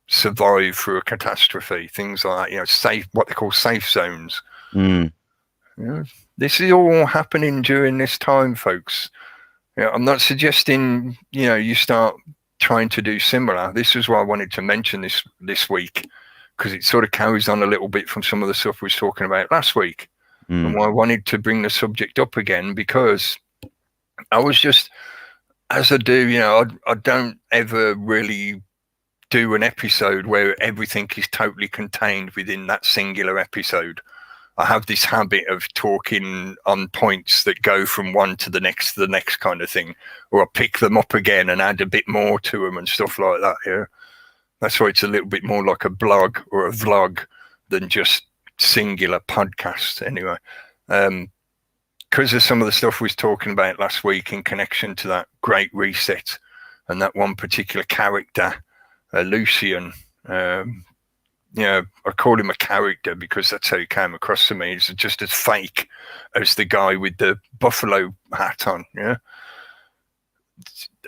survive through a catastrophe. Things like that, safe, what they call safe zones. Mm. This is all happening during this time, folks. I'm not suggesting you start trying to do similar. This is why I wanted to mention this week, because it sort of carries on a little bit from some of the stuff we was talking about last week. And why I wanted to bring the subject up again, because I was just, as I do, I don't ever really do an episode where everything is totally contained within that singular episode. I have this habit of talking on points that go from one to the next kind of thing, or I pick them up again and add a bit more to them and stuff like that. Yeah, that's why it's a little bit more like a blog or a vlog than just singular podcast. Anyway, because of some of the stuff we was talking about last week in connection to that Great Reset and that one particular character, Lucian. I call him a character because that's how he came across to me. He's just as fake as the guy with the buffalo hat on. Yeah,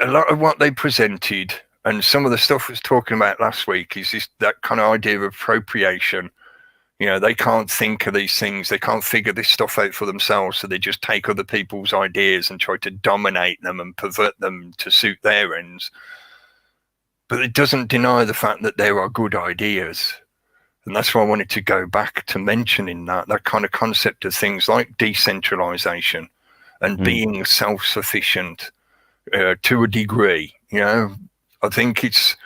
a lot of what they presented and some of the stuff I was talking about last week is that kind of idea of appropriation. They can't think of these things. They can't figure this stuff out for themselves. So they just take other people's ideas and try to dominate them and pervert them to suit their ends. But it doesn't deny the fact that there are good ideas. And that's why I wanted to go back to mentioning that kind of concept of things like decentralization and being self-sufficient to a degree. I think it's,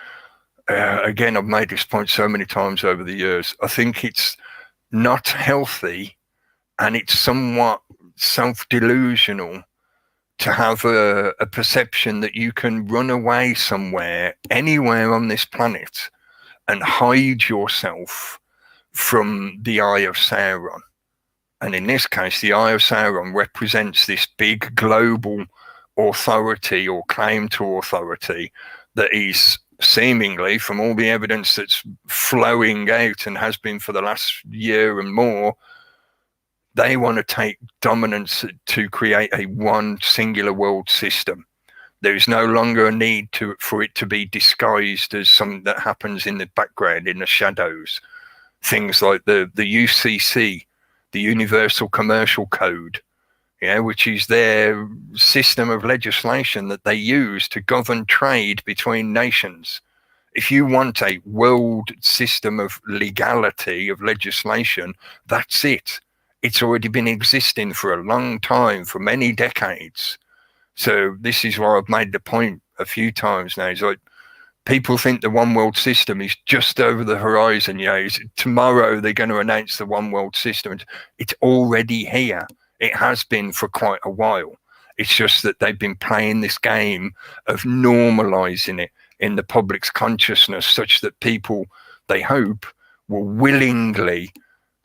again, I've made this point so many times over the years. I think it's not healthy and it's somewhat self-delusional to have a perception that you can run away somewhere, anywhere on this planet, and hide yourself from the Eye of Sauron. And in this case, the Eye of Sauron represents this big global authority or claim to authority that is seemingly, from all the evidence that's flowing out and has been for the last year and more, they want to take dominance to create a one singular world system. There is no longer a need for it to be disguised as something that happens in the background, in the shadows. Things like the UCC, the Universal Commercial Code, which is their system of legislation that they use to govern trade between nations. If you want a world system of legality, of legislation, that's it. It's already been existing for a long time, for many decades. So this is why I've made the point a few times now. It's like people think the one world system is just over the horizon. Tomorrow they're going to announce the one world system. It's already here. It has been for quite a while. It's just that they've been playing this game of normalizing it in the public's consciousness such that people, they hope, will willingly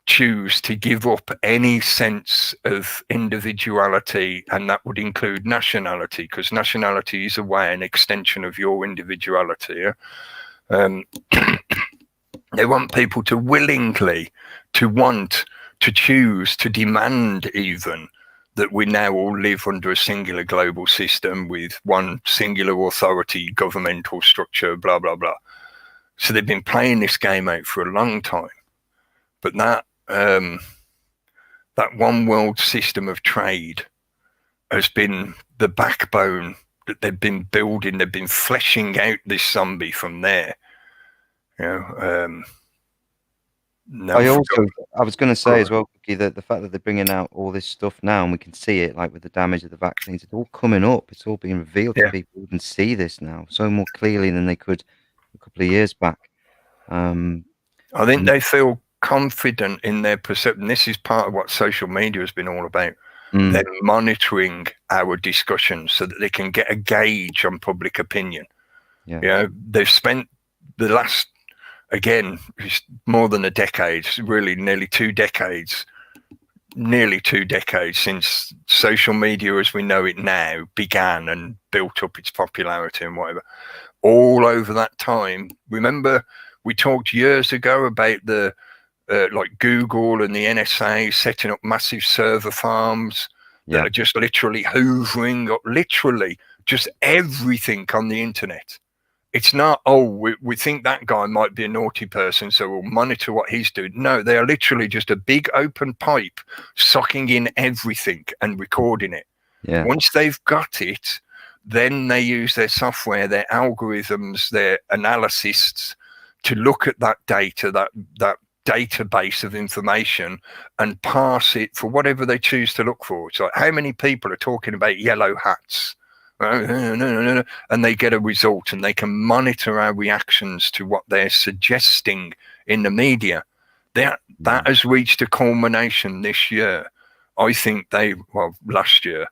choose to give up any sense of individuality, and that would include nationality, because nationality is a way, an extension of your individuality. They want people to willingly, to want, to choose, to demand even that we now all live under a singular global system with one singular authority, governmental structure, blah, blah, blah. So they've been playing this game out for a long time. But that one world system of trade has been the backbone that they've been building. They've been fleshing out this zombie from there. I was going to say as well, Cookie, that the fact that they're bringing out all this stuff now and we can see it, like with the damage of the vaccines, it's all coming up. It's all being revealed to people who can see this now so more clearly than they could a couple of years back. I think they feel confident in their perception. This is part of what social media has been all about. They're monitoring our discussions so that they can get a gauge on public opinion. They've spent the last, again, more than a decade, really nearly 2 decades since social media as we know it now began and built up its popularity and whatever. All over that time, remember we talked years ago about the like Google and the NSA setting up massive server farms that are just literally hoovering up, literally just everything on the internet. It's not, oh, we think that guy might be a naughty person, so we'll monitor what he's doing. No, they are literally just a big open pipe sucking in everything and recording it. Yeah. Once they've got it, then they use their software, their algorithms, their analysts to look at that data, that database of information, and parse it for whatever they choose to look for. So how many people are talking about yellow hats? And they get a result, and they can monitor our reactions to what they're suggesting in the media. That has reached a culmination this year. I think last year.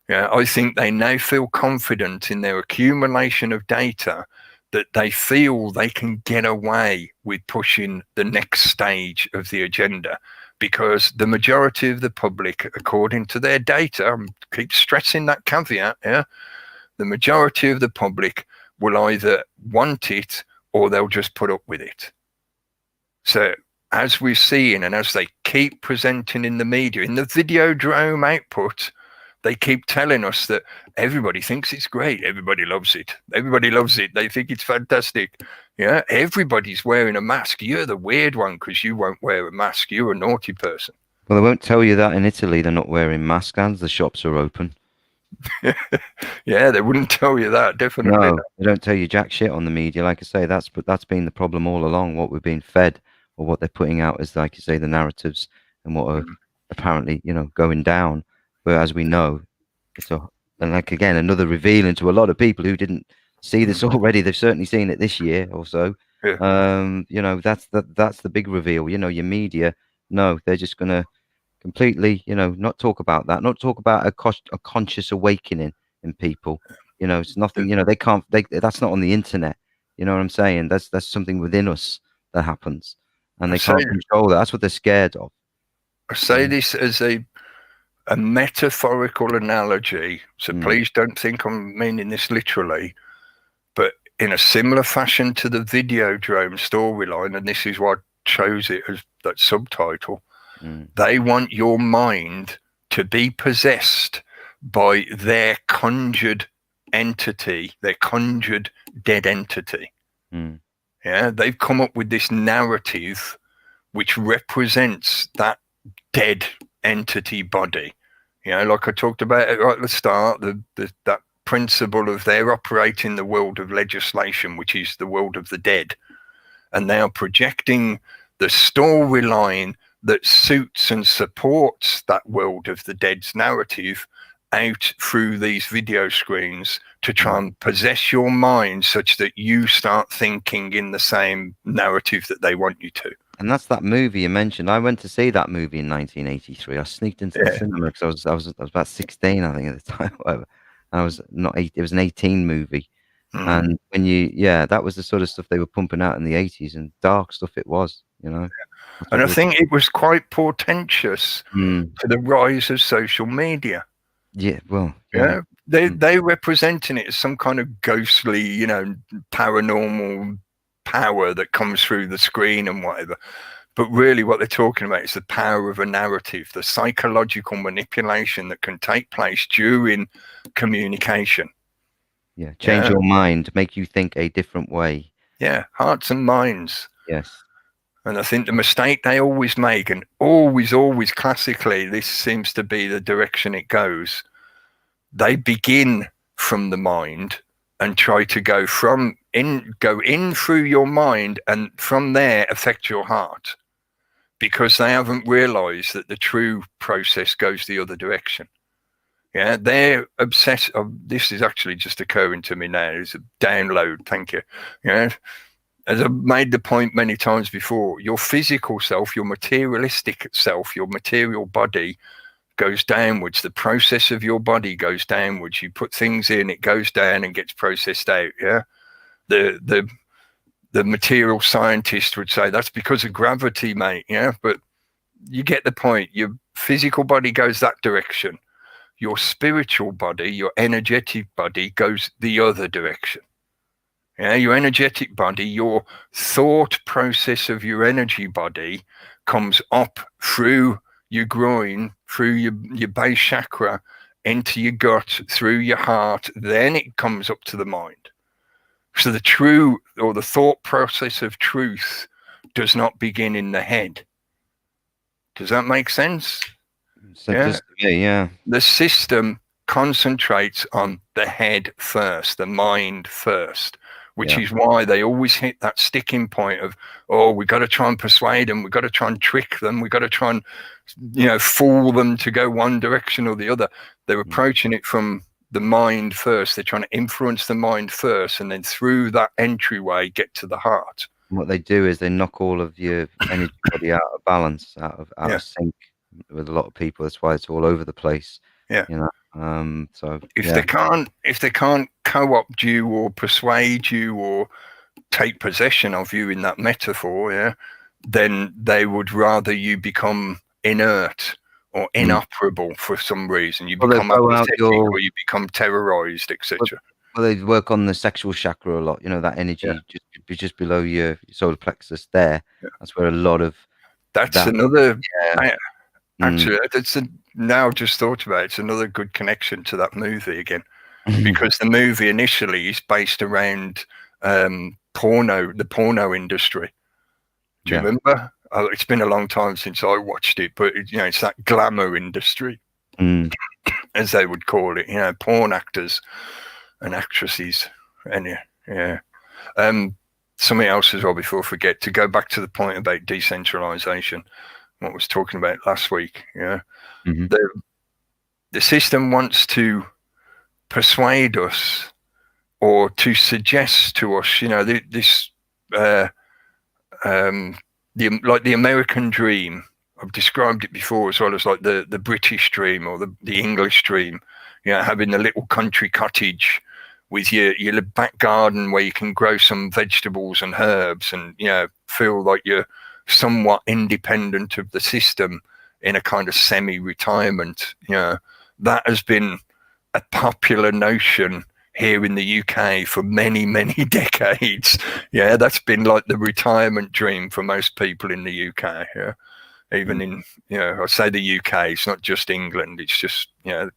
Yeah, I think they now feel confident in their accumulation of data that they feel they can get away with pushing the next stage of the agenda, because the majority of the public, according to their data, I keep stressing that caveat, the majority of the public will either want it or they'll just put up with it. So as we're seeing, and as they keep presenting in the media, in the videodrome output, they keep telling us that everybody thinks it's great. Everybody loves it. Everybody loves it. They think it's fantastic. Yeah, everybody's wearing a mask. You're the weird one because you won't wear a mask. You're a naughty person. Well, they won't tell you that in Italy they're not wearing masks and the shops are open. Yeah, they wouldn't tell you that, definitely. No, they don't tell you jack shit on the media. Like I say, that's been the problem all along. What we're being fed, or what they're putting out, is, like you say, the narratives and what are apparently, going down. But as we know, and like again, another reveal into a lot of people who didn't see this already. They've certainly seen it this year or so. Yeah. That's the big reveal. Your media, no, they're just gonna completely, not talk about that, not talk about a conscious awakening in people. It's nothing. They can't. That's not on the internet. You know what I'm saying? That's something within us that happens, and they can't control that. That's what they're scared of. I say this as a metaphorical analogy, so please don't think I'm meaning this literally, but in a similar fashion to the videodrome storyline, and this is why I chose it as that subtitle, they want your mind to be possessed by their conjured entity, their conjured dead entity. Yeah, they've come up with this narrative which represents that dead entity body. Like I talked about it right at the start, that principle of they're operating the world of legislation, which is the world of the dead, and they are projecting the storyline that suits and supports that world of the dead's narrative out through these video screens to try and possess your mind such that you start thinking in the same narrative that they want you to. And that's that movie you mentioned. I went to see that movie in 1983. I sneaked into the cinema because I was about 16, I think, at the time. Whatever. And I was not 8. It was an 18 movie. And when that was the sort of stuff they were pumping out in the 80s, and dark stuff it was. And I think it was quite portentous to the rise of social media. Yeah, well, they representing it as some kind of ghostly, paranormal power that comes through the screen and whatever. But really what they're talking about is the power of a narrative, the psychological manipulation that can take place during communication. Yeah, change your mind, make you think a different way. Yeah, hearts and minds. Yes. And I think the mistake they always make, and always classically, this seems to be the direction it goes, they begin from the mind and try to go in through your mind, and from there affect your heart, because they haven't realized that the true process goes the other direction. Yeah, they're obsessed. This is actually just occurring to me now. It's a download. Thank you. Yeah. As I've made the point many times before, your physical self, your materialistic self, your material body goes downwards. The process of your body goes downwards. You put things in, it goes down and gets processed out. Yeah. The material scientist would say that's because of gravity, mate. Yeah. But you get the point. Your physical body goes that direction. Your spiritual body, your energetic body goes the other direction. Yeah, your energetic body, your thought process of your energy body comes up through your groin, through your base chakra, into your gut, through your heart, then it comes up to the mind. So the true, or the thought process of truth, does not begin in the head. Does that make sense? So Yeah. yeah. The system concentrates on the head first, the mind first, which is why they always hit that sticking point of, oh, we got to try and persuade them, we got to try and trick them, we got to try and, fool them to go one direction or the other. They're approaching it from the mind first. They're trying to influence the mind first, and then through that entryway get to the heart. And what they do is they knock all of your energy body out of balance, out of sync with a lot of people. That's why it's all over the place. Yeah. So if they can't co-opt you or persuade you or take possession of you in that metaphor, then they would rather you become inert or inoperable for some reason. You become apathetic, or you become terrorized, etc. Well, they work on the sexual chakra a lot. That energy just below your solar plexus there. Yeah. That's where a lot of another. Actually, now just thought about it, it's another good connection to that movie again, because the movie initially is based around the porno industry. Do you remember? It's been a long time since I watched it, but it's that glamour industry, as they would call it. Porn actors and actresses, and something else as well. Before I forget, to go back to the point about decentralization. What I was talking about last week, the system wants to persuade us or to suggest to us, this like the American dream. I've described it before, as well as like the British dream or the English dream. Having the little country cottage with your back garden where you can grow some vegetables and herbs, and feel like you're somewhat independent of the system in a kind of semi-retirement. That has been a popular notion here in the UK for many, many decades. That's been like the retirement dream for most people in the UK. Even in, I say the UK, it's not just England, it's just,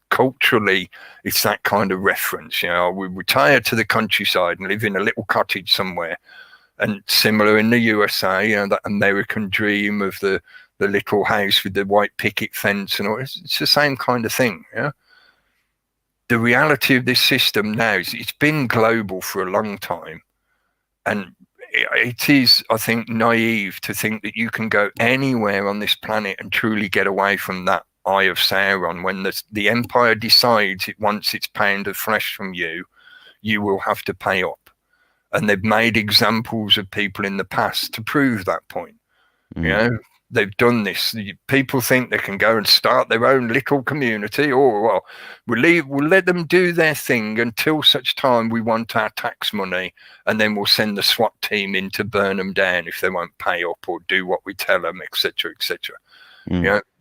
culturally, it's that kind of reference. We retire to the countryside and live in a little cottage somewhere. And similar in the USA, that American dream of the little house with the white picket fence and all. It's the same kind of thing. The reality of this system now is it's been global for a long time, and it is, I think, naive to think that you can go anywhere on this planet and truly get away from that eye of Sauron. When the Empire decides it wants its pound of flesh from you, you will have to pay up. And they've made examples of people in the past to prove that point. They've done this. People think they can go and start their own little community, or we'll let them do their thing until such time we want our tax money, and then we'll send the SWAT team in to burn them down if they won't pay up or do what we tell them, etc., etc.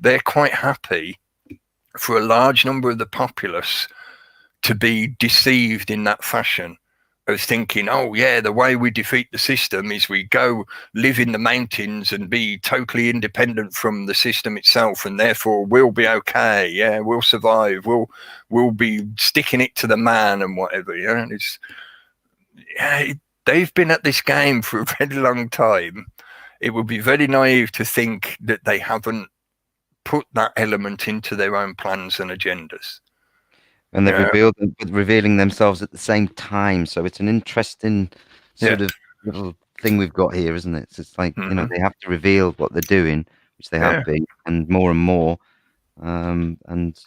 They're quite happy for a large number of the populace to be deceived in that fashion, of thinking, the way we defeat the system is we go live in the mountains and be totally independent from the system itself, and therefore we'll be okay. We'll survive. We'll be sticking it to the man and whatever. And they've been at this game for a very long time. It would be very naive to think that they haven't put that element into their own plans and agendas. And they've revealing themselves at the same time. So it's an interesting sort of little thing we've got here, isn't it? So it's like, they have to reveal what they're doing, which they have been, and more. And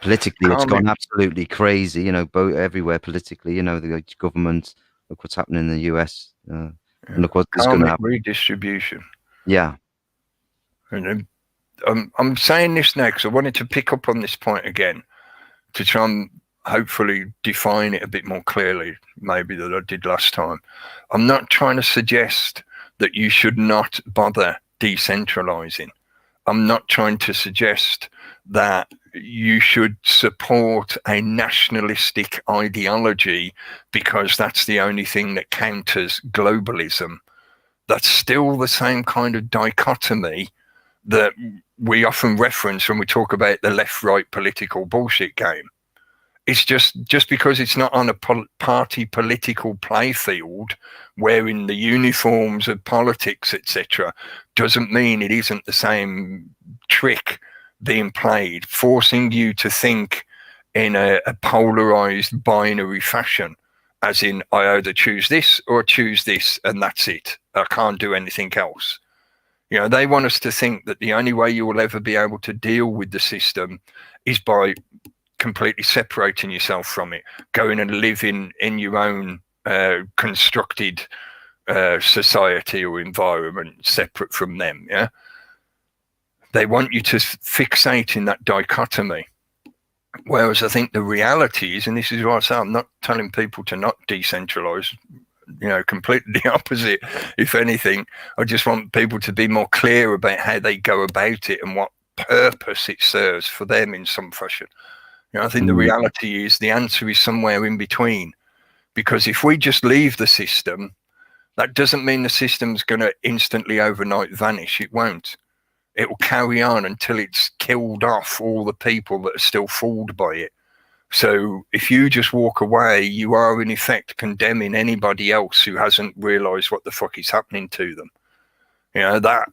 politically, it's gone absolutely crazy, both everywhere politically, the government, look what's happening in the US. And look what's going to happen. Redistribution. Yeah. And I'm saying this now because I wanted to pick up on this point again, to try and hopefully define it a bit more clearly, maybe, than I did last time. I'm not trying to suggest that you should not bother decentralizing. I'm not trying to suggest that you should support a nationalistic ideology because that's the only thing that counters globalism. That's still the same kind of dichotomy that we often reference when we talk about the left-right political bullshit game. It's just because it's not on a party political playfield wearing the uniforms of politics, etc., doesn't mean it isn't the same trick being played, forcing you to think in a polarized binary fashion, as in, I either choose this or choose this, and that's it. I can't do anything else. You know, they want us to think that the only way you will ever be able to deal with the system is by completely separating yourself from it, going and living in your own constructed society or environment separate from them. Yeah, they want you to fixate in that dichotomy. Whereas I think the reality is, and this is why I say I'm not telling people to not decentralize, you know, completely the opposite. If anything, I just want people to be more clear about how they go about it and what purpose it serves for them in some fashion. You know, I think the reality is the answer is somewhere in between, because if we just leave the system, that doesn't mean the system's going to instantly overnight vanish. It won't. It will carry on until it's killed off all the people that are still fooled by it. So if you just walk away, you are in effect condemning anybody else who hasn't realized what the fuck is happening to them. You know, that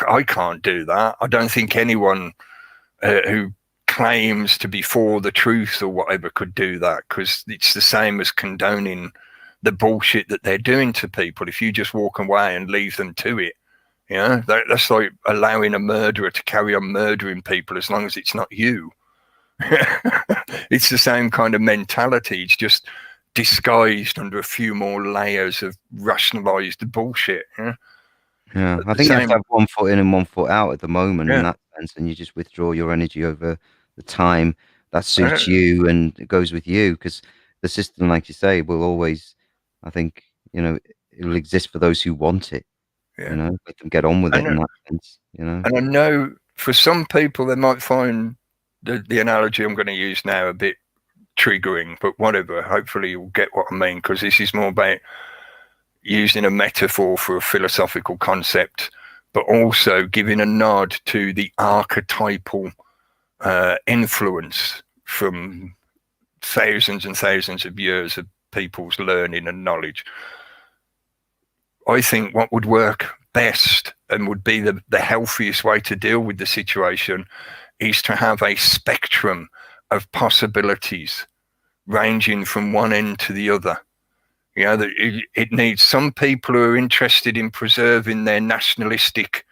I can't do that. I don't think anyone who claims to be for the truth or whatever could do that, because it's the same as condoning the bullshit that they're doing to people. If you just walk away and leave them to it, you know, that's like allowing a murderer to carry on murdering people as long as it's not you. It's the same kind of mentality. It's just disguised under a few more layers of rationalized bullshit. Yeah, I think you have to have one foot in and one foot out at the moment in that sense, and you just withdraw your energy over the time that suits you and it goes with you, because the system, like you say, will always, I think, you know, it will exist for those who want it. You know, let them get on with it in that sense, you know. And I know for some people they might find the analogy I'm going to use now a bit triggering, but whatever. Hopefully you'll get what I mean, because this is more about using a metaphor for a philosophical concept, but also giving a nod to the archetypal influence from thousands and thousands of years of people's learning and knowledge. I think what would work best and would be the healthiest way to deal with the situation is to have a spectrum of possibilities ranging from one end to the other. You know, it needs some people who are interested in preserving their nationalistic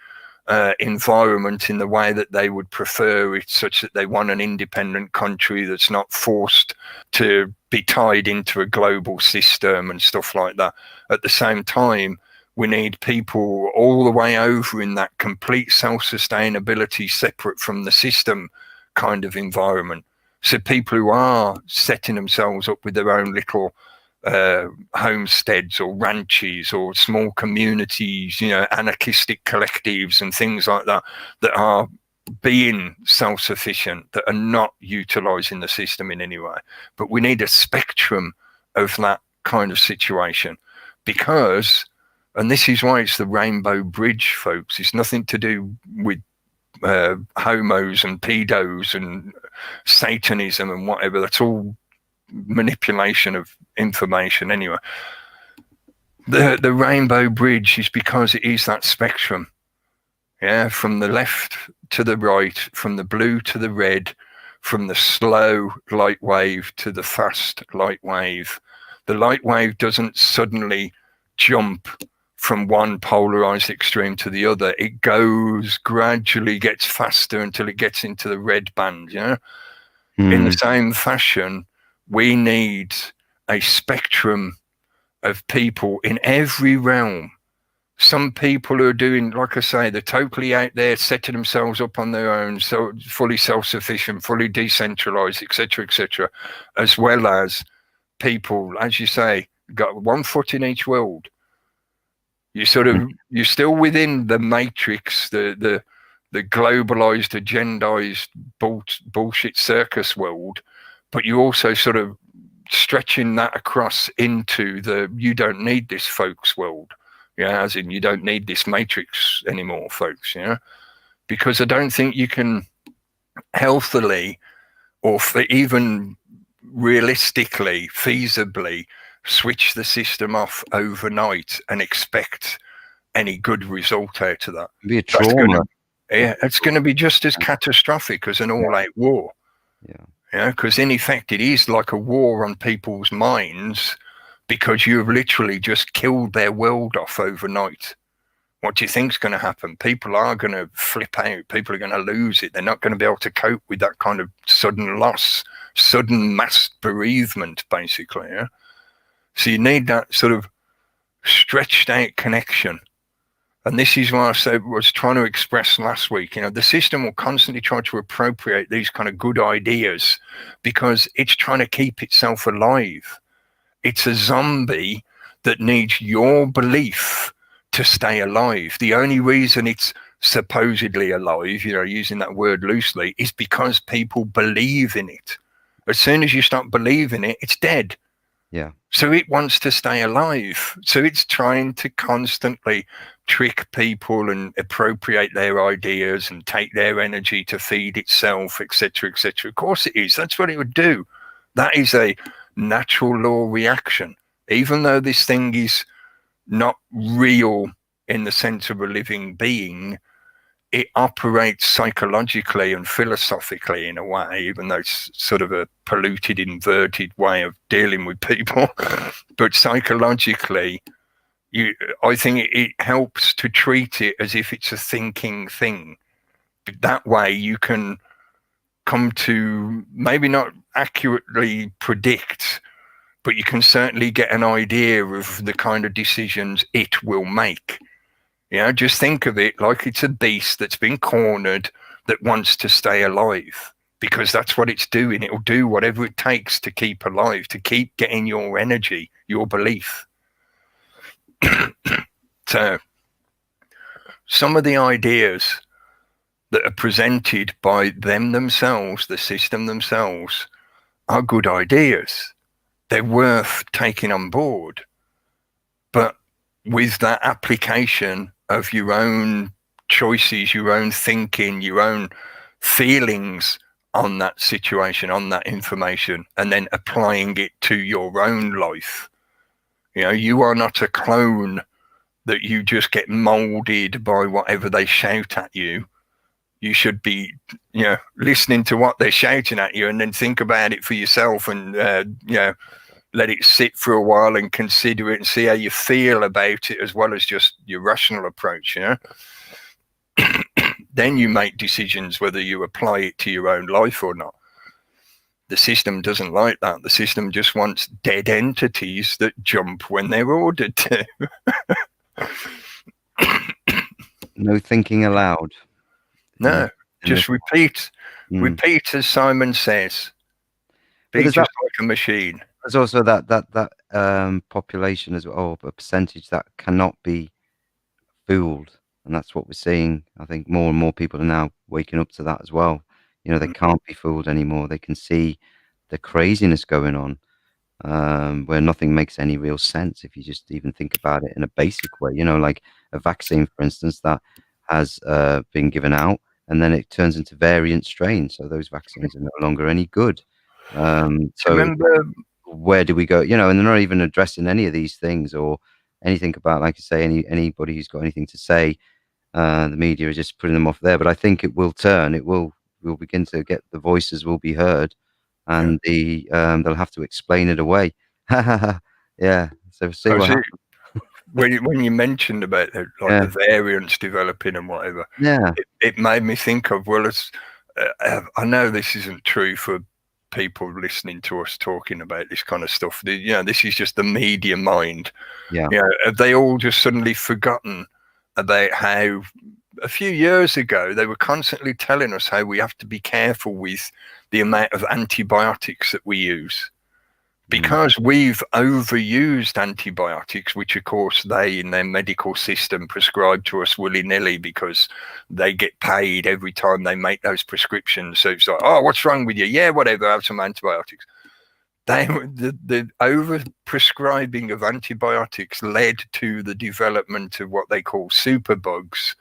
environment in the way that they would prefer it, such that they want an independent country that's not forced to be tied into a global system and stuff like that. At the same time, we need people all the way over in that complete self-sustainability, separate from the system kind of environment. So people who are setting themselves up with their own little homesteads or ranches or small communities, you know, anarchistic collectives and things like that, that are being self-sufficient, that are not utilizing the system in any way. But we need a spectrum of that kind of situation, because, and this is why it's the rainbow bridge, folks, it's nothing to do with homos and pedos and Satanism and whatever. That's all manipulation of information anyway. The rainbow bridge is because it is that spectrum, yeah, from the left to the right, from the blue to the red, from the slow light wave to the fast light wave. The light wave doesn't suddenly jump from one polarized extreme to the other. It goes gradually, gets faster until it gets into the red band, you know. In the same fashion, we need a spectrum of people in every realm. Some people are doing, like I say, they're totally out there, setting themselves up on their own, so fully self-sufficient, fully decentralized, etc., as well as people, as you say, got one foot in each world. You sort of, you're still within the matrix, the globalized, agendized bullshit circus world, but you also sort of stretching that across into the you don't need this folks world. Yeah, as in you don't need this matrix anymore, folks, you know, because I don't think you can healthily or even realistically, feasibly switch the system off overnight and expect any good result out of that. It'd be a That's trauma. it's going to be just as catastrophic as an all-out war. Yeah. Because in effect, it is like a war on people's minds because you've literally just killed their world off overnight. What do you think's going to happen? People are going to flip out. People are going to lose it. They're not going to be able to cope with that kind of sudden loss, sudden mass bereavement, basically. Yeah? So you need that sort of stretched out connection. And this is what I was trying to express last week. The system will constantly try to appropriate these kind of good ideas because it's trying to keep itself alive. It's a zombie that needs your belief to stay alive. The only reason it's supposedly alive, using that word loosely, is because people believe in it. As soon as you stop believing it, it's dead. Yeah. So it wants to stay alive. So it's trying to constantly trick people and appropriate their ideas and take their energy to feed itself, etc., etc. Of course it is. That's what it would do. That is a natural law reaction. Even though this thing is not real in the sense of a living being, it operates psychologically and philosophically in a way, even though it's sort of a polluted, inverted way of dealing with people. But psychologically, I think it helps to treat it as if it's a thinking thing. That way you can come to maybe not accurately predict, but you can certainly get an idea of the kind of decisions it will make. Just think of it like it's a beast that's been cornered that wants to stay alive, because that's what it's doing. It'll do whatever it takes to keep alive, to keep getting your energy, your belief. So some of the ideas that are presented by them themselves, the system themselves, are good ideas. They're worth taking on board. But with that application of your own choices, your own thinking, your own feelings on that situation, on that information, and then applying it to your own life. You are not a clone that you just get molded by whatever they shout at you. You should be, listening to what they're shouting at you and then think about it for yourself and, let it sit for a while and consider it and see how you feel about it, as well as just your rational approach, Then you make decisions whether you apply it to your own life or not. The system doesn't like that. The system just wants dead entities that jump when they're ordered to. No thinking aloud. No, just repeat. Repeat as Simon says. Be just like a machine. There's also that population as well, a percentage that cannot be fooled, and that's what we're seeing. I think more and more people are now waking up to that as well. They can't be fooled anymore. They can see the craziness going on, where nothing makes any real sense if you just even think about it in a basic way. Like a vaccine, for instance, that has been given out, and then it turns into variant strains, so those vaccines are no longer any good. So remember, where do we go? And they're not even addressing any of these things or anything about, like I say, anybody who's got anything to say. The media is just putting them off there. But I think it will turn. We'll begin to get, the voices will be heard, and they'll have to explain it away. Yeah. So see what happens. When you mentioned about the variants developing and whatever, it made me think of, I know this isn't true for people listening to us talking about this kind of stuff. This is just the media mind. Have they all just suddenly forgotten about how a few years ago they were constantly telling us how we have to be careful with the amount of antibiotics that we use, because we've overused antibiotics, which of course they in their medical system prescribe to us willy-nilly because they get paid every time they make those prescriptions. So it's like, oh, what's wrong with you? Yeah, whatever, have some antibiotics. The over prescribing of antibiotics led to the development of what they call superbugs.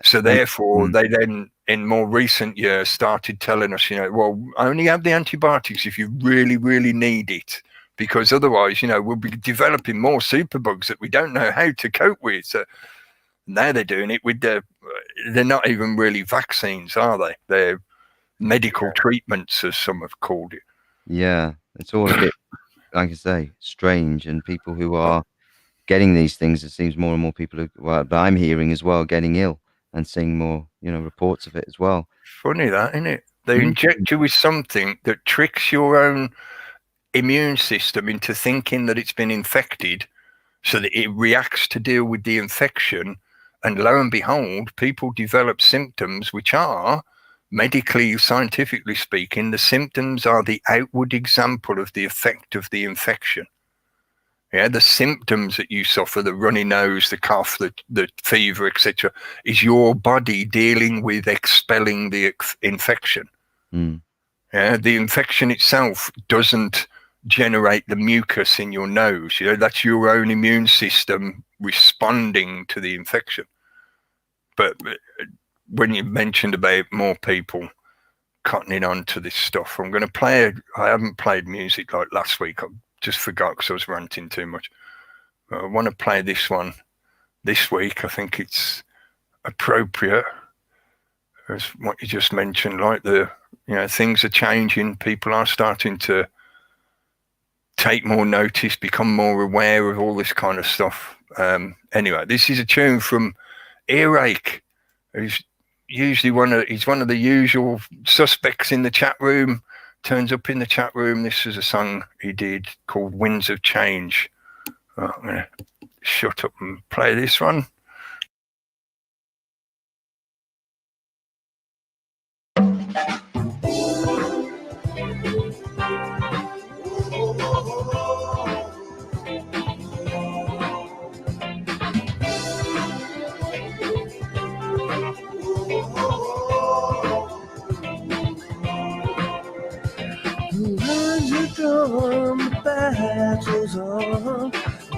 So therefore, they then, in more recent years, started telling us, well, only have the antibiotics if you really, really need it, because otherwise, we'll be developing more superbugs that we don't know how to cope with. So now they're doing it with they're not even really vaccines, are they? They're medical treatments, as some have called it. Yeah, it's all a bit, like I say, strange. And people who are getting these things, it seems more and more people that I'm hearing as well, getting ill and seeing more, reports of it as well. Funny that, isn't it? They inject you with something that tricks your own immune system into thinking that it's been infected, so that it reacts to deal with the infection. And lo and behold, people develop symptoms which are, medically, scientifically speaking, the symptoms are the outward example of the effect of the infection. Yeah, the symptoms that you suffer, the runny nose, the cough, the fever, etc., is your body dealing with expelling the infection. Yeah, the infection itself doesn't generate the mucus in your nose. That's your own immune system responding to the infection. But when you mentioned about more people cottoning on to this stuff, I'm going to play I haven't played music like last week. I just forgot because I was ranting too much. I want to play this one this week. I think it's appropriate, as what you just mentioned, like things are changing. People are starting to take more notice, become more aware of all this kind of stuff. Anyway, this is a tune from Earache, who's usually he's one of the usual suspects in the chat room, turns up in the chat room. This is a song he did called Winds of Change. I'm going to shut up and play this one. The battle's on,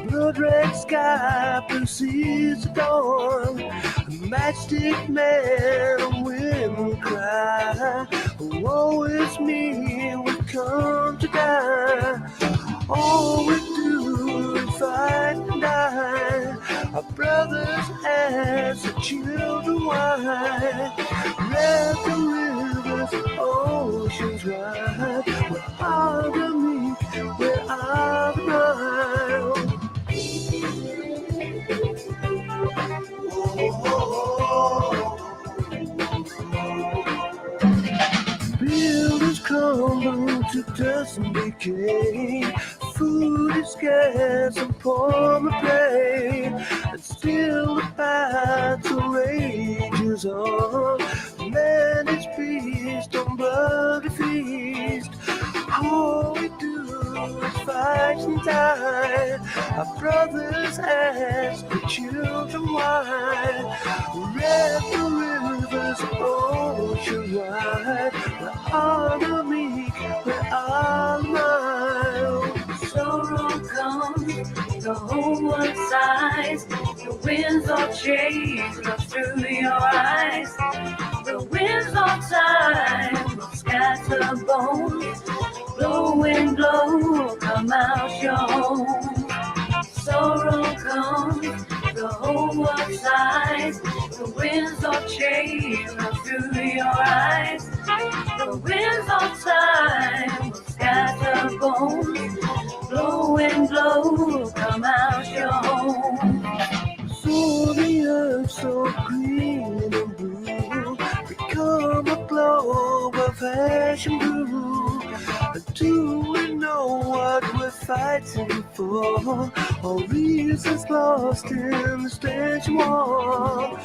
blood red sky precedes the dawn. A matchstick man, a women cry. Woe is me, we come to die. All we do is fight and die. Our brothers as the children wide. Let the rivers, oceans wide. Where are the meek, where are the mild? Buildings crumble to dust and decay. Food is scarce and poor we pay. And still the battle rages on. Man is beast on bloody feast. All we do is fight and die. Our brothers ask the children why. Red the rivers, ocean wide. Where are the meek, where are the mild? Sorrow comes, the homeward sighs. The winds of change rush through your eyes. The winds of time will scatter bones. Blow and blow, come out your home. Sorrow comes, the homeward sighs. The winds of change rush through your eyes. The winds of time will scatter bones. Blow and blow, come out your home. So the earth so green and blue, become a globe of ash and blue. And do we know what we're fighting for? All reasons lost in the stage war.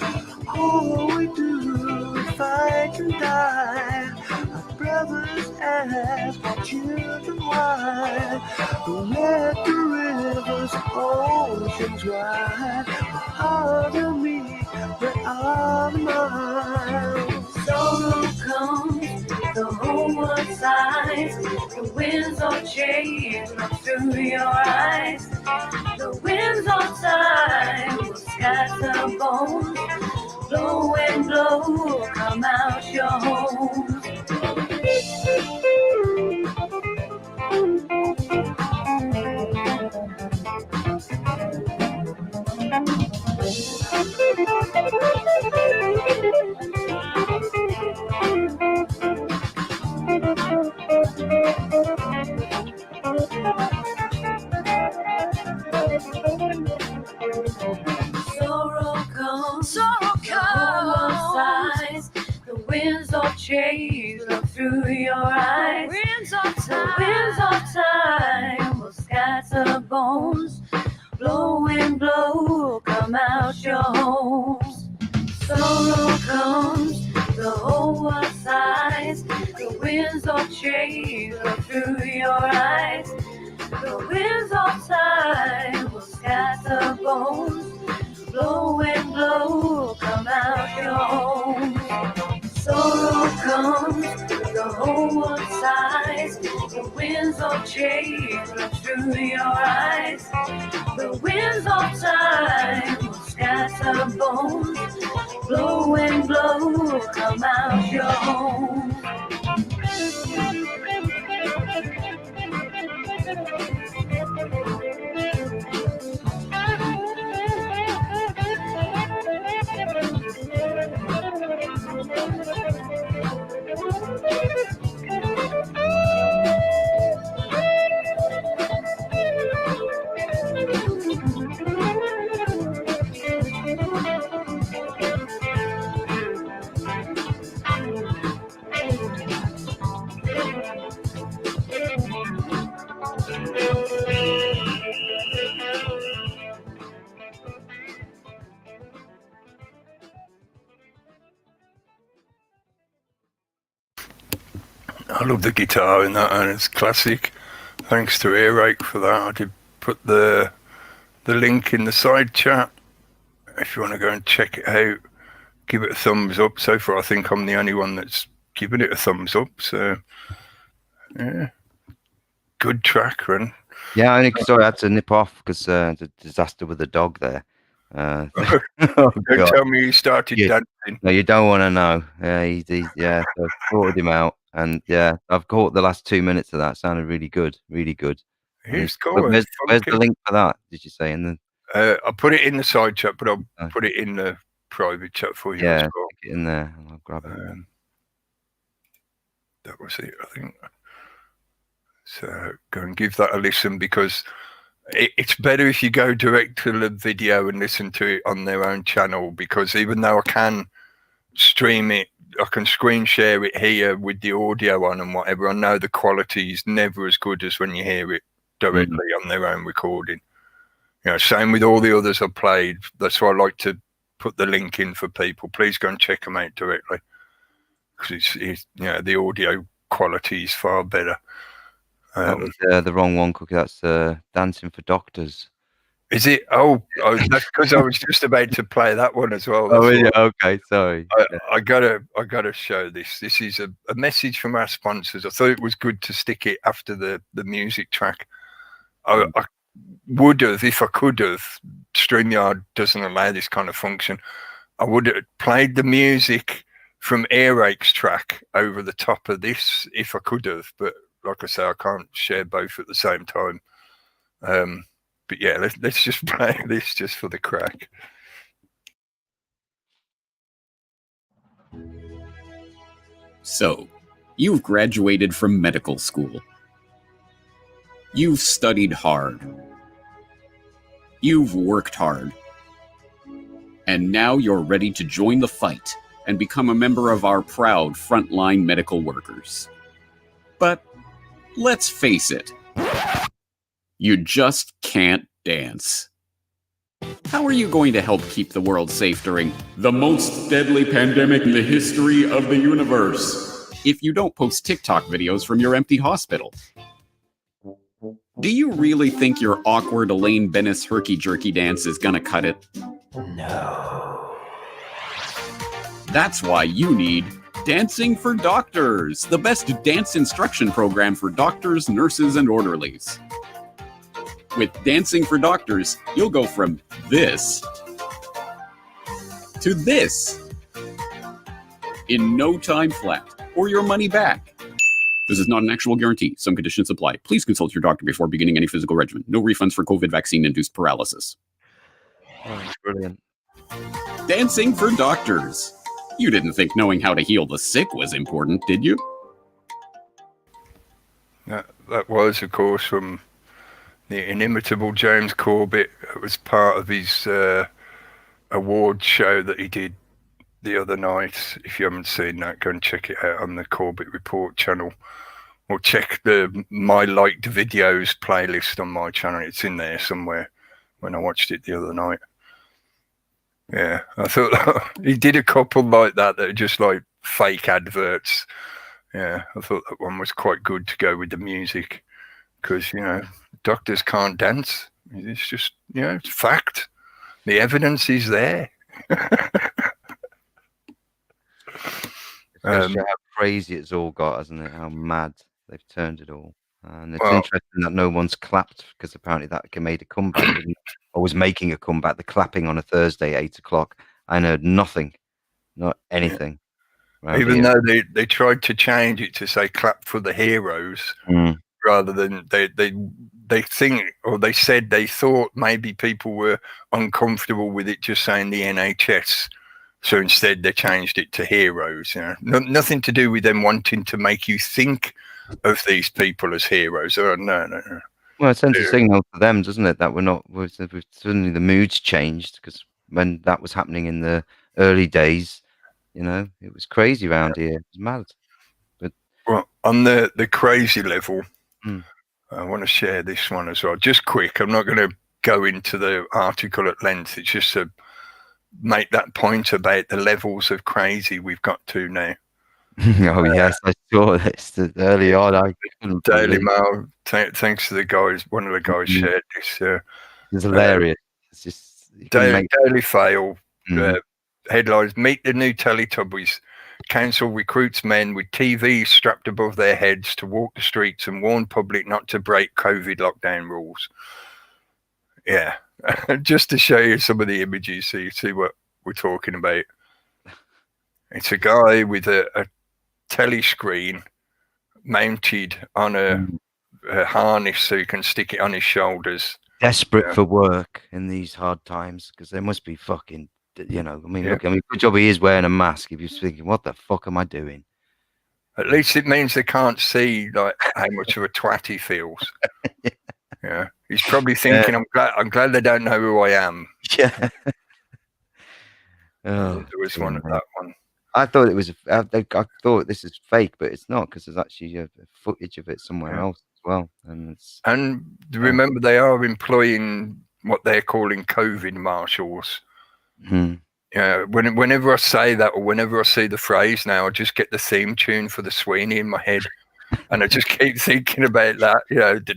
All we do is fight and die. Our brothers ask our children why. Let the rivers, oceans wide. Where are the meek, where are the mild? Sorrow comes, the homeward sighs. The winds of change rush through your eyes. The winds of time will scatter bones. Blow and Sorrow comes, sighs. The winds of change look through your eyes. The winds of time will scatter bones. Blow and blow, come out your homes. Sorrow comes, the whole world sighs. The winds of change look through your eyes. The winds of time will scatter bones. Blow and blow, come out your home. Sorrow comes, the whole world sighs. The winds of change look through your eyes. The winds of time will scatter bones. Blow and blow, come out your home. I love the guitar in that, and it's classic. Thanks to Earache for that. I did put the link in the side chat. If you want to go and check it out, give it a thumbs up. So far, I think I'm the only one that's giving it a thumbs up. So, yeah, good track, Ren. Yeah, sorry, I had to nip off because the disaster with the dog there. Oh, Don't tell me he started dancing. No, you don't want to know. Yeah, so I sorted him out, and yeah, I've caught the last 2 minutes of that. It sounded really good, really good. He's cool. Where's the link for that? Did you say in the? I'll put it in the side chat, but I'll put it in the private chat for you. Yeah, as well. stick it in there, and I'll grab it. That was it, I think. So go and give that a listen, because it's better if you go direct to the video and listen to it on their own channel, because even though I can stream it, I can screen share it here with the audio on and whatever, I know the quality is never as good as when you hear it directly on their own recording. You know, same with all the others I've played. That's why I like to put the link in for people. Please go and check them out directly, because it's the audio quality is far better. That was the wrong one, Cookie. That's Dancing for Doctors. Is it? Oh, that's because I was just about to play that one as well. Oh, yeah. Okay, sorry. I gotta show this. This is a message from our sponsors. I thought it was good to stick it after the music track. I would have, if I could have. StreamYard doesn't allow this kind of function. I would have played the music from Earache's track over the top of this if I could have, but like I say, I can't share both at the same time. But yeah, let's just play this just for the crack. So, you've graduated from medical school. You've studied hard. You've worked hard. And now you're ready to join the fight and become a member of our proud frontline medical workers. But let's face it, you just can't dance. How are you going to help keep the world safe during the most deadly pandemic in the history of the universe if you don't post TikTok videos from your empty hospital? Do you really think your awkward Elaine Bennis herky-jerky dance is gonna cut it? No. That's why you need Dancing for Doctors, the best dance instruction program for doctors, nurses, and orderlies. With Dancing for Doctors, you'll go from this to this in no time flat, or your money back. This is not an actual guarantee. Some conditions apply. Please consult your doctor before beginning any physical regimen. No refunds for COVID vaccine-induced paralysis. Oh, brilliant. Dancing for doctors. You didn't think knowing how to heal the sick was important, did you? That was, of course, from the inimitable James Corbett. It was part of his award show that he did the other night. If you haven't seen that, go and check it out on the Corbett Report channel, or check the My Liked Videos playlist on my channel. It's in there somewhere when I watched it the other night. Yeah, I thought he did a couple like that are just like fake adverts. Yeah, I thought that one was quite good to go with the music, because, you know, doctors can't dance. It's just, you know, it's fact. The evidence is there. It shows you how crazy it's all got, hasn't it? How mad they've turned it all. And it's Well- interesting that no one's clapped, because apparently that made a comeback, didn't it? Or was making a comeback. The clapping on a Thursday at 8 o'clock. I heard nothing, not anything. around Even here. though they tried to change it to say "clap for the heroes," rather than they think, or they said they thought maybe people were uncomfortable with it just saying the NHS. So instead, they changed it to heroes. You know, nothing to do with them wanting to make you think of these people as heroes. Oh, no. Well, it sends a signal to them, doesn't it, that we've suddenly the mood's changed, because when that was happening in the early days, you know, it was crazy around here. It was mad. But well, on the crazy level, Mm. I want to share this one as well. Just quick. I'm not going to go into the article at length. It's just to make that point about the levels of crazy we've got to now. oh yes, I saw this early on. I couldn't Daily believe Mail, thanks to the guys, one of the guys shared this. It's hilarious. It's just you can make Daily Fail Mm. headlines: Meet the new Teletubbies. Council recruits men with TVs strapped above their heads to walk the streets and warn public not to break COVID lockdown rules. Yeah, just to show you some of the images so you see what we're talking about. It's a guy with a telly screen mounted on a harness so you can stick it on his shoulders. desperate for work in these hard times, because they must be fucking, you know. I mean, Yeah. look, I mean, good job he is wearing a mask. If you're thinking, what the fuck am I doing? At least it means they can't see like how much of a twat he feels. Yeah, he's probably thinking, I'm glad they don't know who I am. Yeah. Oh, There was one of that one. I thought it was. I thought this is fake, but it's not, because there's actually a footage of it somewhere else as well. And remember, they are employing what they're calling COVID marshals. Yeah, whenever I say that, or whenever I see the phrase now, I just get the theme tune for the Sweeney in my head, and I just keep thinking about that. You know, it's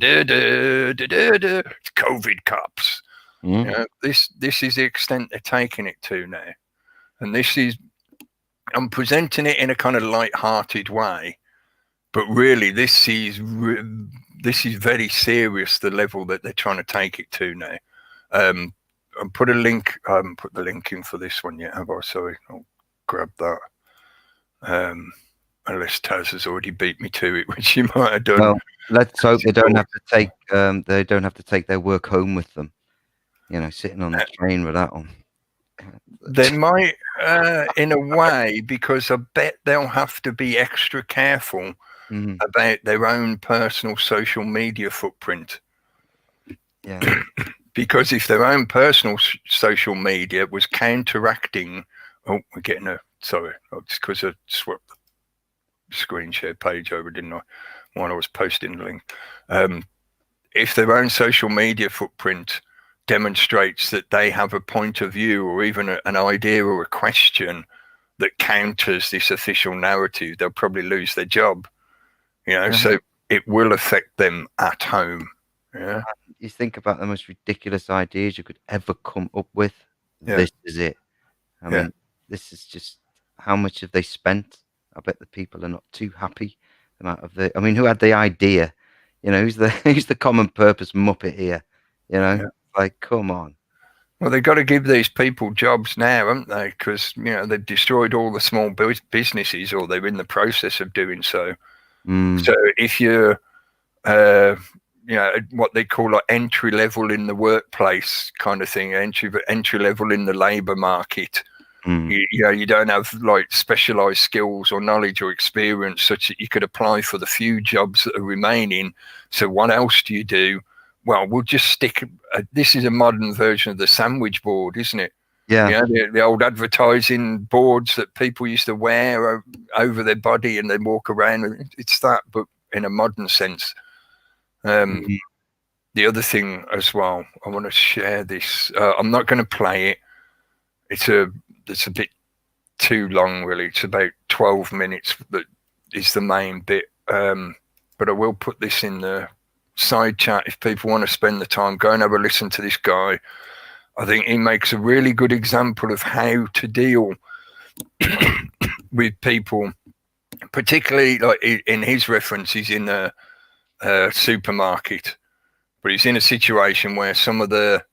COVID cops. You know, this is the extent they're taking it to now, and this is. I'm presenting it in a kind of light-hearted way, but really, this is very serious. The level that they're trying to take it to now. I'll put a link. I haven't put the link in for this one yet, have I? Sorry, I'll grab that. Unless Taz has already beat me to it, which she might have done. Well, let's hope they don't have to take they don't have to take their work home with them. You know, sitting on the train with that on. They might, in a way, because I bet they'll have to be extra careful about their own personal social media footprint. Yeah. Because if their own personal social media was counteracting, we're getting sorry, just because I swapped the screen share page over, didn't I? While I was posting the link. If their own social media footprint demonstrates that they have a point of view, or even an idea or a question that counters this official narrative, they'll probably lose their job. You know, so it will affect them at home. Yeah. You think about the most ridiculous ideas you could ever come up with. Yeah. This is it. I mean, this is just how much have they spent? I bet the people are not too happy. I mean, who had the idea? You know, who's the common purpose muppet here? You know, like, come on. Well, they've got to give these people jobs now, haven't they? Because, you know, they've destroyed all the small businesses, or they're in the process of doing so. So if you're, you know, what they call like entry level in the workplace kind of thing, entry level in the labour market, Mm. You don't have like specialized skills or knowledge or experience such that you could apply for the few jobs that are remaining. So what else do you do? Well, we'll just stick. This is a modern version of the sandwich board, isn't it? Yeah. The old advertising boards that people used to wear over their body and then walk around. It's that, but in a modern sense. The other thing as well, I want to share this. I'm not going to play it. It's a bit too long, really. It's about 12 minutes. That is the main bit. But I will put this in the side chat if people want to spend the time. Go and have a listen to this guy. I think he makes a really good example of how to deal with people, particularly like in his reference, he's in a supermarket, but he's in a situation where some of the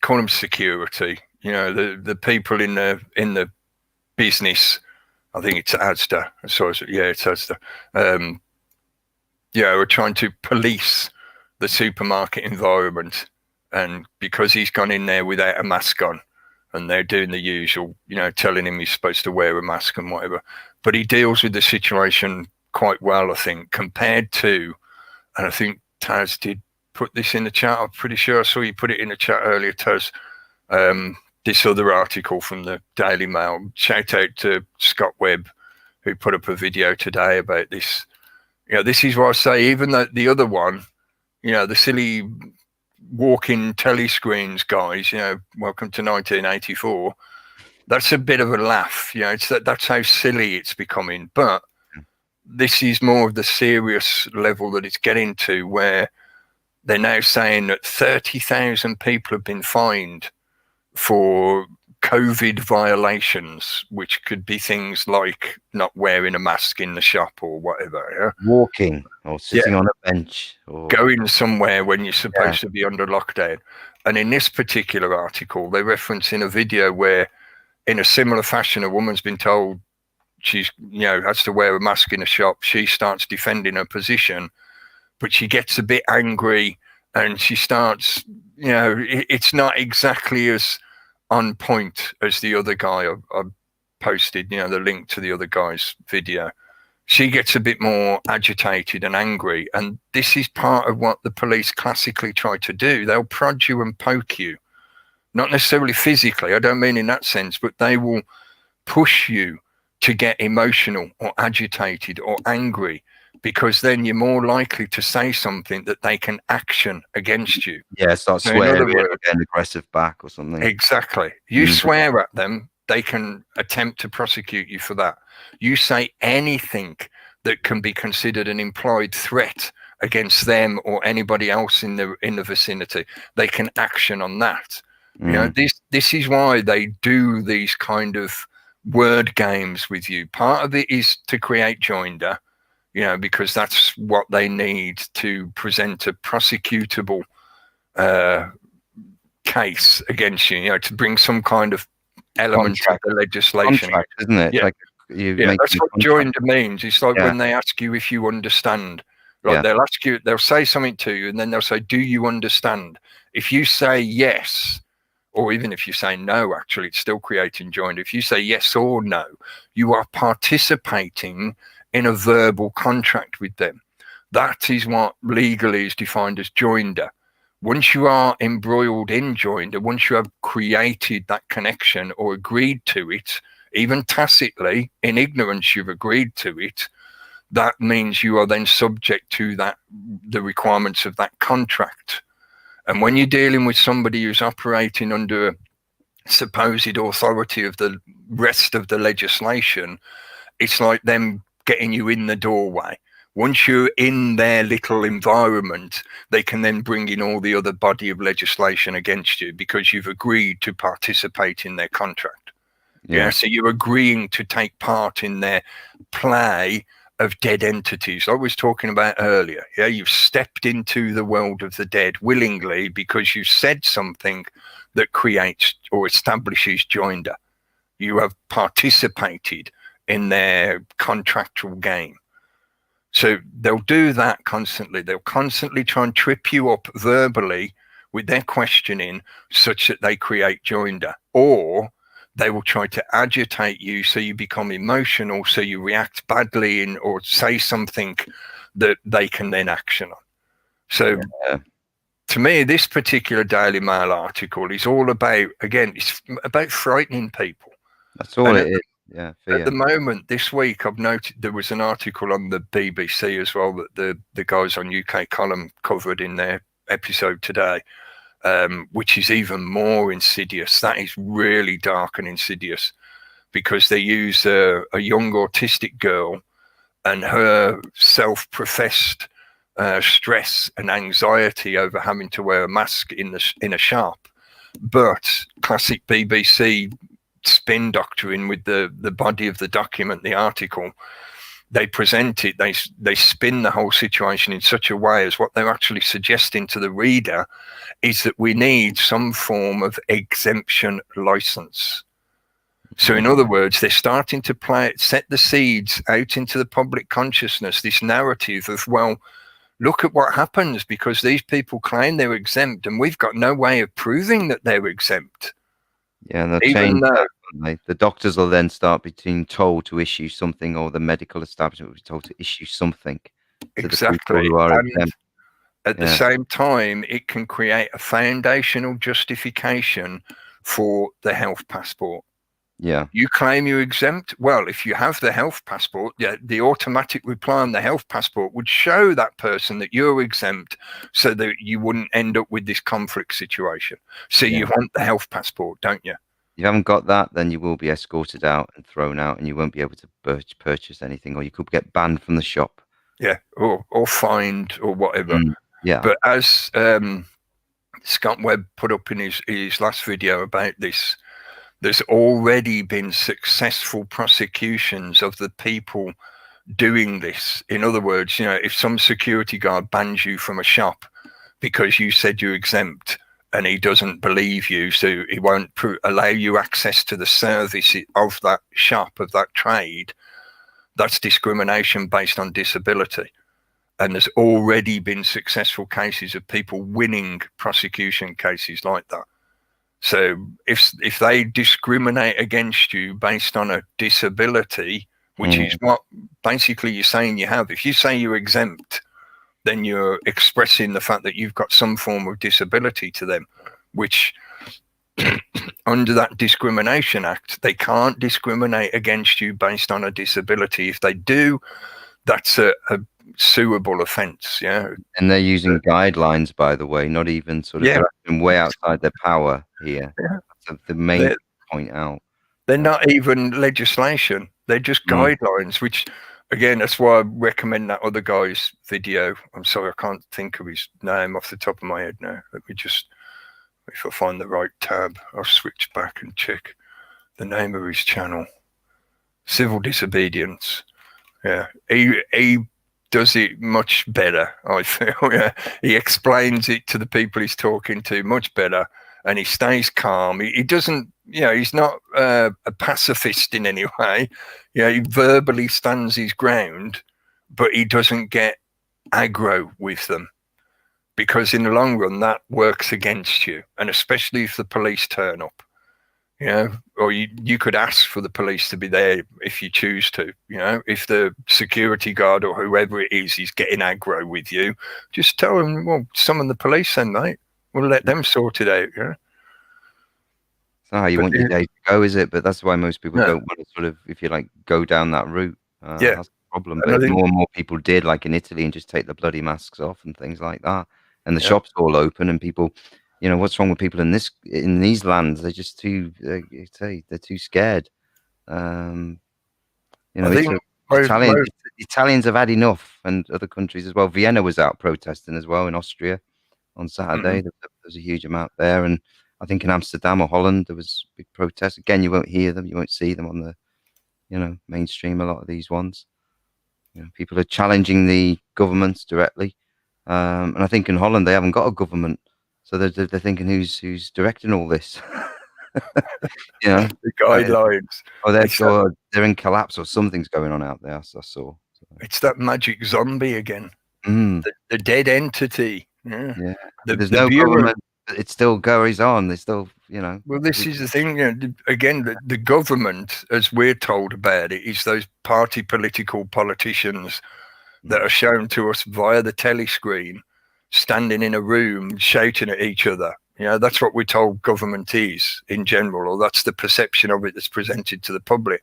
call them security, the people in the business. I think it's Asda. So it's Asda. We're trying to police the supermarket environment, and because he's gone in there without a mask on, and they're doing the usual, telling him he's supposed to wear a mask and whatever. But he deals with the situation quite well, I think, compared to, and I think Taz did put this in the chat. I'm pretty sure I saw you put it in the chat earlier, Taz. This other article from the Daily Mail. Shout out to Scott Webb, who put up a video today about this. This is what I say, even though the other one, the silly walking telescreens guys, welcome to 1984. That's a bit of a laugh. That's how silly it's becoming. But this is more of the serious level that it's getting to, where they're now saying that 30,000 people have been fined for COVID violations, which could be things like not wearing a mask in the shop or whatever. Walking or sitting on a bench or going somewhere when you're supposed to be under lockdown. And in this particular article, they're referencing a video where, in a similar fashion, a woman's been told she's, has to wear a mask in a shop. She starts defending her position, but she gets a bit angry and she starts, it's not exactly as on point as the other guy I posted, the link to the other guy's video. She gets a bit more agitated and angry. And this is part of what the police classically try to do. They'll prod you and poke you, not necessarily physically. I don't mean in that sense, but they will push you to get emotional or agitated or angry, because then you're more likely to say something that they can action against you. Yeah, start swearing or getting aggressive back or something. Exactly. You swear at them, they can attempt to prosecute you for that. You say anything that can be considered an implied threat against them or anybody else in the vicinity, they can action on that. This is why they do these kind of word games with you. Part of it is to create joinder, because that's what they need to present a prosecutable case against you, to bring some kind of element of the legislation. Contract, isn't it? Yeah. Like That's what joinder means. It's like when they ask you if you understand. Like they'll ask you, they'll say something to you, and then they'll say, do you understand? If you say yes, or even if you say no, actually, it's still creating joinder. If you say yes or no, you are participating in a verbal contract with them. That is what legally is defined as joinder. Once you are embroiled in joinder, once you have created that connection or agreed to it, even tacitly, in ignorance, you've agreed to it, that means you are then subject to the requirements of that contract. And when you're dealing with somebody who's operating under supposed authority of the rest of the legislation, it's like them getting you in the doorway. Once you're in their little environment, they can then bring in all the other body of legislation against you because you've agreed to participate in their contract. So you're agreeing to take part in their play of dead entities, like I was talking about earlier. You've stepped into the world of the dead willingly because you said something that creates or establishes joinder. You have participated in their contractual game. So they'll do that constantly. They'll constantly try and trip you up verbally with their questioning such that they create joinder, or they will try to agitate you so you become emotional, so you react badly or say something that they can then action on. So to me, this particular Daily Mail article is all about, again, it's about frightening people. That's all it is. Yeah, at the moment, this week, I've noted there was an article on the BBC as well that the guys on UK Column covered in their episode today, which is even more insidious. That is really dark and insidious, because they use a young autistic girl and her self-professed stress and anxiety over having to wear a mask in a shop. But classic BBC spin doctoring with the body of the document, the article, they present it, they spin the whole situation in such a way as what they're actually suggesting to the reader is that we need some form of exemption license. So in other words, they're starting to set the seeds out into the public consciousness, this narrative of, well, look at what happens because these people claim they're exempt and we've got no way of proving that they're exempt. Yeah, and they'll change that, the doctors will then start being told to issue something, or the medical establishment will be told to issue something to exactly. the people who are exempt. At the same time, it can create a foundational justification for the health passport. Yeah. You claim you're exempt. Well, if you have the health passport, the automatic reply on the health passport would show that person that you're exempt so that you wouldn't end up with this conflict situation. So you want the health passport, don't you? If you haven't got that, then you will be escorted out and thrown out, and you won't be able to purchase anything, or you could get banned from the shop. Yeah, or fined or whatever. Yeah. But as Scott Webb put up in his last video about this, there's already been successful prosecutions of the people doing this. In other words, if some security guard bans you from a shop because you said you're exempt and he doesn't believe you, so he won't allow you access to the service of that shop, of that trade, that's discrimination based on disability. And there's already been successful cases of people winning prosecution cases like that. So if they discriminate against you based on a disability, which is what basically you're saying you have, if you say you're exempt, then you're expressing the fact that you've got some form of disability to them, which under that Discrimination Act, they can't discriminate against you based on a disability. If they do, that's a suable offence. Yeah. And they're using guidelines, by the way, not even sort of they're way outside their power here. Yeah. That's the main point out. They're not even legislation. They're just guidelines, which, again, that's why I recommend that other guy's video. I'm sorry, I can't think of his name off the top of my head now. Let me just, if I find the right tab, I'll switch back and check the name of his channel. Civil Disobedience. Yeah, he does it much better, I feel. Yeah, he explains it to the people he's talking to much better, and he stays calm. He doesn't, he's not a pacifist in any way. He verbally stands his ground, but he doesn't get aggro with them, because in the long run that works against you, and especially if the police turn up. Or you could ask for the police to be there if you choose to. If the security guard or whoever it is getting aggro with you, just tell them, well, summon the police then, mate. We'll let them sort it out. Yeah. It's not how you want your day to go, is it? But that's why most people don't want to sort of, if you like, go down that route. That's the problem. But more and more people did, like in Italy, and just take the bloody masks off and things like that. And the shops all open, and people, what's wrong with people in these lands? They're just too, they're too scared. Italians have had enough, and other countries as well. Vienna was out protesting as well in Austria on Saturday. There was a huge amount there, and I think in Amsterdam or Holland there was big protests. Again, you won't hear them, you won't see them on the, mainstream. A lot of these ones, people are challenging the governments directly, and I think in Holland they haven't got a government. So they're thinking who's directing all this, the guidelines. Or they're in collapse, or something's going on out there. I saw. So. It's that magic zombie again, the dead entity. Yeah. There's no government. it still goes on. They still, you know. Well, this is the thing. Again, the government, as we're told about it, is those party political politicians that are shown to us via the telly screen, standing in a room shouting at each other. That's what we're told government is in general, or that's the perception of it that's presented to the public.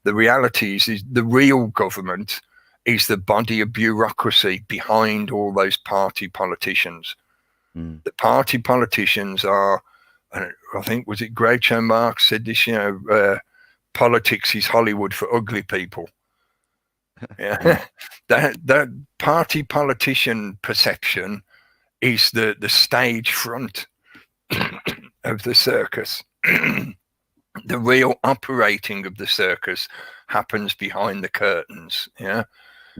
The reality is the real government is the body of bureaucracy behind all those party politicians. The party politicians are, I think, was it Groucho Marx said this, politics is Hollywood for ugly people. Yeah. that party politician perception is the stage front of the circus. The real operating of the circus happens behind the curtains.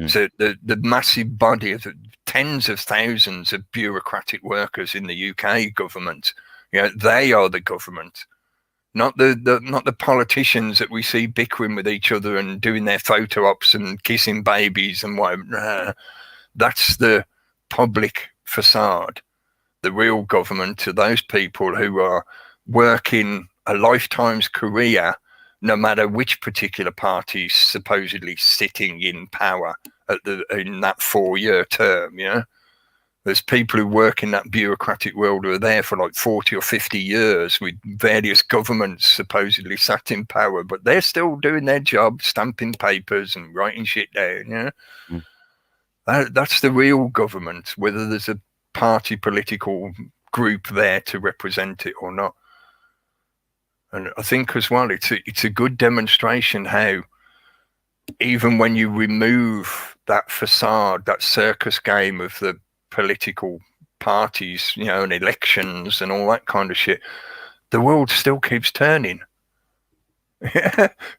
So the massive body of tens of thousands of bureaucratic workers in the UK government, they are the government, not the politicians that we see bickering with each other and doing their photo ops and kissing babies and whatever. That's the public facade. The real government are those people who are working a lifetime's career, no matter which particular party's supposedly sitting in power in that 4-year term. There's people who work in that bureaucratic world who are there for like 40 or 50 years with various governments supposedly sat in power, but they're still doing their job, stamping papers and writing shit down. That's the real government, whether there's a party political group there to represent it or not. And I think as well, it's a good demonstration how even when you remove that facade, that circus game of the political parties, and elections and all that kind of shit, the world still keeps turning.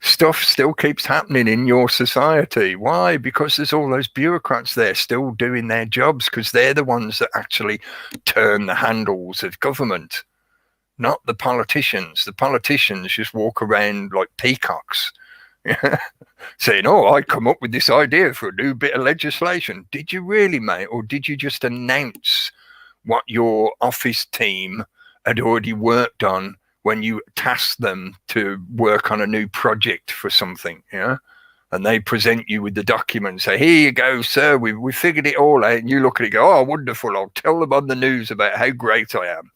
Stuff still keeps happening in your society. Why? Because there's all those bureaucrats there still doing their jobs, because they're the ones that actually turn the handles of government, not the politicians. The politicians just walk around like peacocks, saying, I come up with this idea for a new bit of legislation. Did you really, mate? Or did you just announce what your office team had already worked on when you tasked them to work on a new project for something? And they present you with the document, say, here you go, sir, we figured it all out. And you look at it and go, wonderful, I'll tell them on the news about how great I am.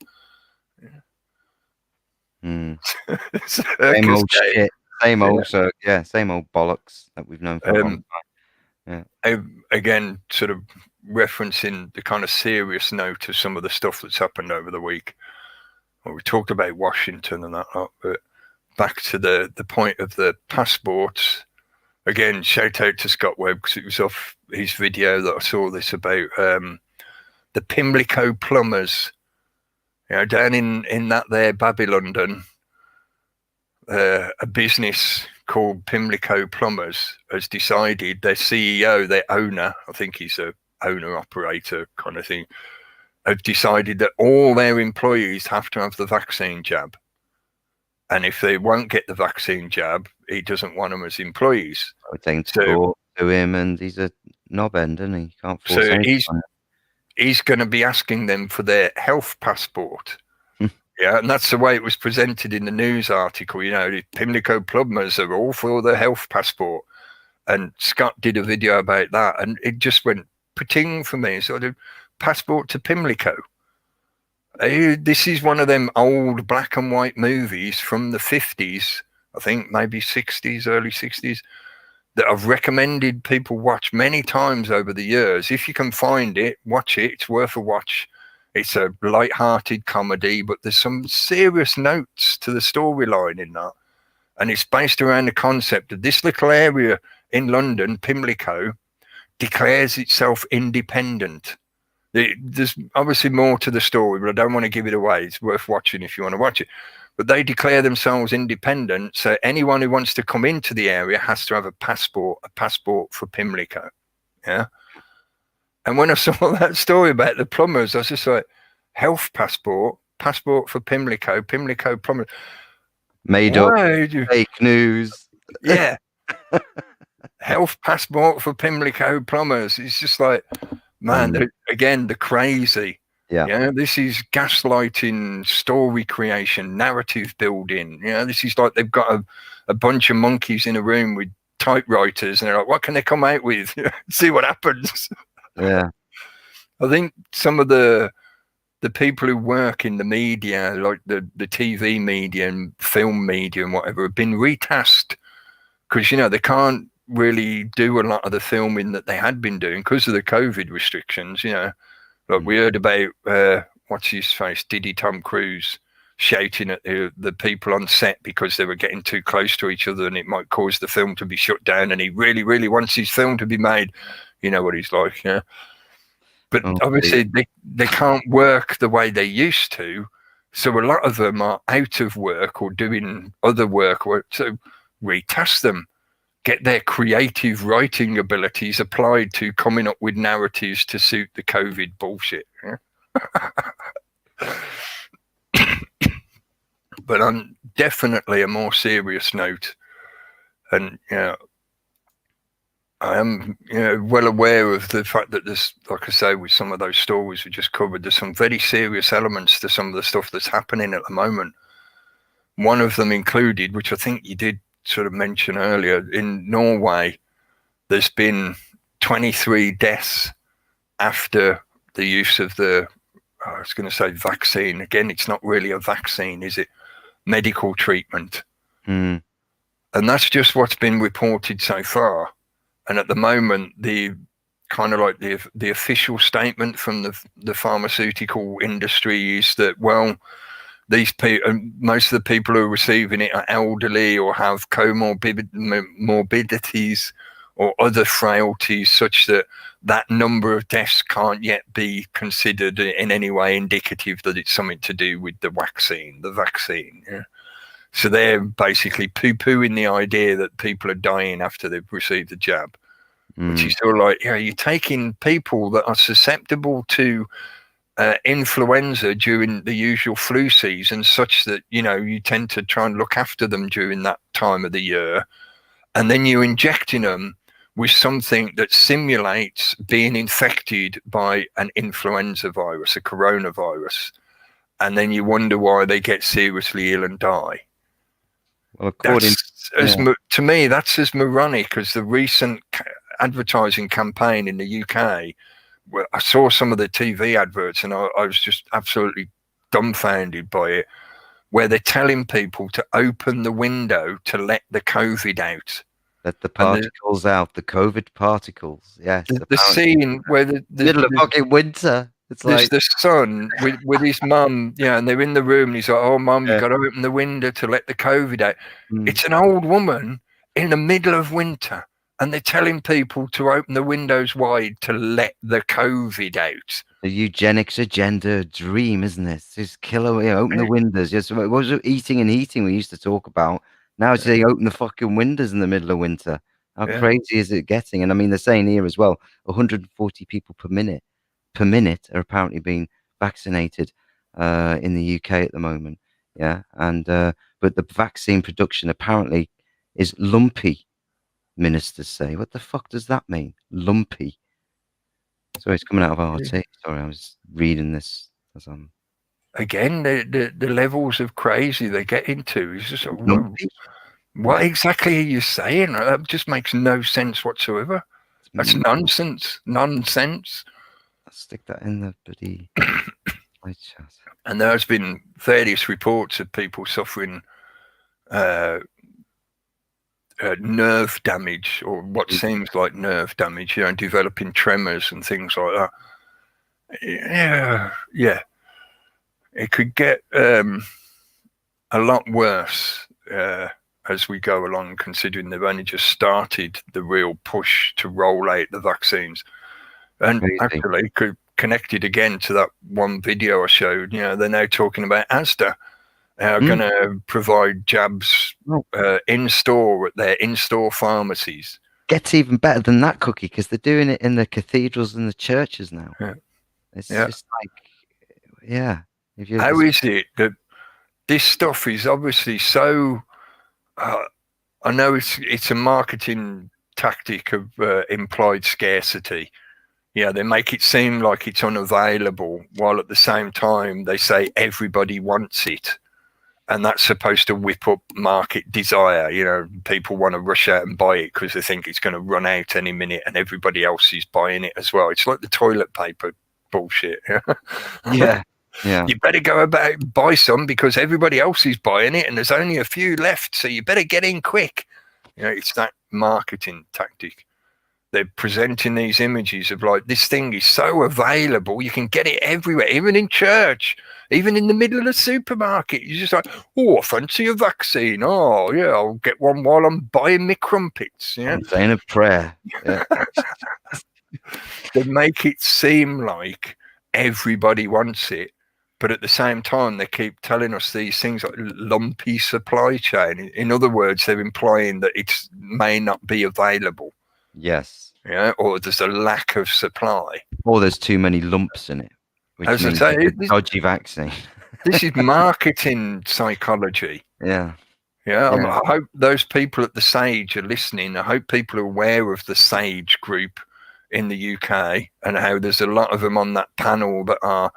Same old shit. Same old, same old bollocks that we've known for a long time. Again, sort of referencing the kind of serious note of some of the stuff that's happened over the week. Well, we talked about Washington and that, but back to the point of the passports. Again, shout out to Scott Webb, because it was off his video that I saw this about the Pimlico plumbers. Down in that there Babylon, a business called Pimlico Plumbers has decided, their CEO, their owner, I think he's a owner-operator kind of thing, have decided that all their employees have to have the vaccine jab. And if they won't get the vaccine jab, he doesn't want them as employees. I think to him, and he's a knobhead, isn't he? Can't force anything on him. He's going to be asking them for their health passport. And that's the way it was presented in the news article. The Pimlico plumbers are all for the health passport. And Scott did a video about that, and it just went pating for me. So the passport to Pimlico. This is one of them old black and white movies from the 50s, I think maybe 60s, early 60s, that I've recommended people watch many times over the years. If you can find it, watch it. It's worth a watch. It's a light-hearted comedy, but there's some serious notes to the storyline in that. And it's based around the concept of this little area in London, Pimlico, declares itself independent. There's obviously more to the story, but I don't want to give it away. It's worth watching if you want to watch it. But they declare themselves independent, so anyone who wants to come into the area has to have a passport for Pimlico. And when I saw that story about the plumbers, I was just like, health passport for Pimlico plumbers. Made up fake news. Yeah. Health passport for Pimlico plumbers. It's just like, man, again, the crazy. Yeah, this is gaslighting, story creation, narrative building. This is like they've got a bunch of monkeys in a room with typewriters, and they're like, what can they come out with? See what happens. Yeah. I think some of the people who work in the media, like the TV media and film media and whatever, have been retasked because, they can't really do a lot of the filming that they had been doing because of the COVID restrictions, Like we heard about, what's his face, Diddy Tom Cruise, shouting at the people on set because they were getting too close to each other and it might cause the film to be shut down, and he really, really wants his film to be made. You know what he's like, yeah. But obviously they can't work the way they used to, so a lot of them are out of work or doing other work. So retask them, get their creative writing abilities applied to coming up with narratives to suit the COVID bullshit. Yeah? But on definitely a more serious note, and I am well aware of the fact that there's, like I say, with some of those stories we just covered, there's some very serious elements to some of the stuff that's happening at the moment. One of them included, which I think you did sort of mention earlier, in Norway, there's been 23 deaths after the use of I was going to say vaccine. Again, it's not really a vaccine, is it? Medical treatment. Mm. And that's just what's been reported so far. And at the moment, the kind of like the official statement from the pharmaceutical industry is that, well, these people, most of the people who are receiving it are elderly or have comorbidities or other frailties, such that number of deaths can't yet be considered in any way indicative that it's something to do with the vaccine. Yeah? So they're basically poo-pooing the idea that people are dying after they've received the jab, which is sort of like, you're taking people that are susceptible to influenza during the usual flu season, such that, you tend to try and look after them during that time of the year. And then you're injecting them with something that simulates being infected by an influenza virus, a coronavirus. And then you wonder why they get seriously ill and die. Well, to me, that's as moronic as the recent advertising campaign in the UK. Well, I saw some of the TV adverts and I was just absolutely dumbfounded by it, where they're telling people to open the window to let the COVID out. Let the particles out, the COVID particles. Yes. The scene where the middle of fucking winter. It's like the son with his mum, and they're in the room and he's like, oh, mum, you got to open the window to let the COVID out. It's an old woman in the middle of winter. And they're telling people to open the windows wide to let the COVID out. The eugenics agenda dream, isn't it? Just open the windows. Yes, what was it? Eating and heating we used to talk about. Now it's saying open the fucking windows in the middle of winter. How crazy is it getting? And I mean, they're saying here as well, 140 people per minute are apparently being vaccinated in the UK at the moment. Yeah, and but the vaccine production apparently is lumpy. Ministers say, what the fuck does that mean? Lumpy. Sorry, it's coming out of RT. Sorry, I was reading this as I'm. Again, the levels of crazy they get into is just lumpy. What exactly are you saying? That just makes no sense whatsoever. That's nonsense. Nonsense. I'll stick that in the bloody chat. And there's been various reports of people suffering nerve damage, or what seems like nerve damage, developing tremors and things like that. Yeah. It could get a lot worse as we go along, considering they've only just started the real push to roll out the vaccines. And actually, connected again to that one video I showed, they're now talking about Asda. Are going to provide jabs in store at their in-store pharmacies. Gets even better than that, Cookie, because they're doing it in the cathedrals and the churches now. Yeah. It's just like, How is it that this stuff is obviously so? I know it's a marketing tactic of implied scarcity. Yeah, they make it seem like it's unavailable, while at the same time they say everybody wants it. And that's supposed to whip up market desire. You know, people want to rush out and buy it because they think it's going to run out any minute, and everybody else is buying it as well. It's like the toilet paper bullshit. Yeah. Yeah. You better go about buy some because everybody else is buying it and there's only a few left, so you better get in quick. You know, it's that marketing tactic. They're presenting these images of like, this thing is so available, you can get it everywhere, even in church, even in the middle of the supermarket. You're just like, oh, I fancy a vaccine. Oh, yeah, I'll get one while I'm buying my crumpets. Yeah, I'm saying a prayer. Yeah. They make it seem like everybody wants it, but at the same time, they keep telling us these things like lumpy supply chain. In other words, they're implying that it may not be available. Yes. Yeah, or there's a lack of supply. Or there's too many lumps in it, which As I means say, it's a dodgy vaccine. This is marketing psychology. Yeah. Yeah, Yeah. I hope those people at the Sage are listening. I hope people are aware of the Sage group in the UK and how there's a lot of them on that panel that are,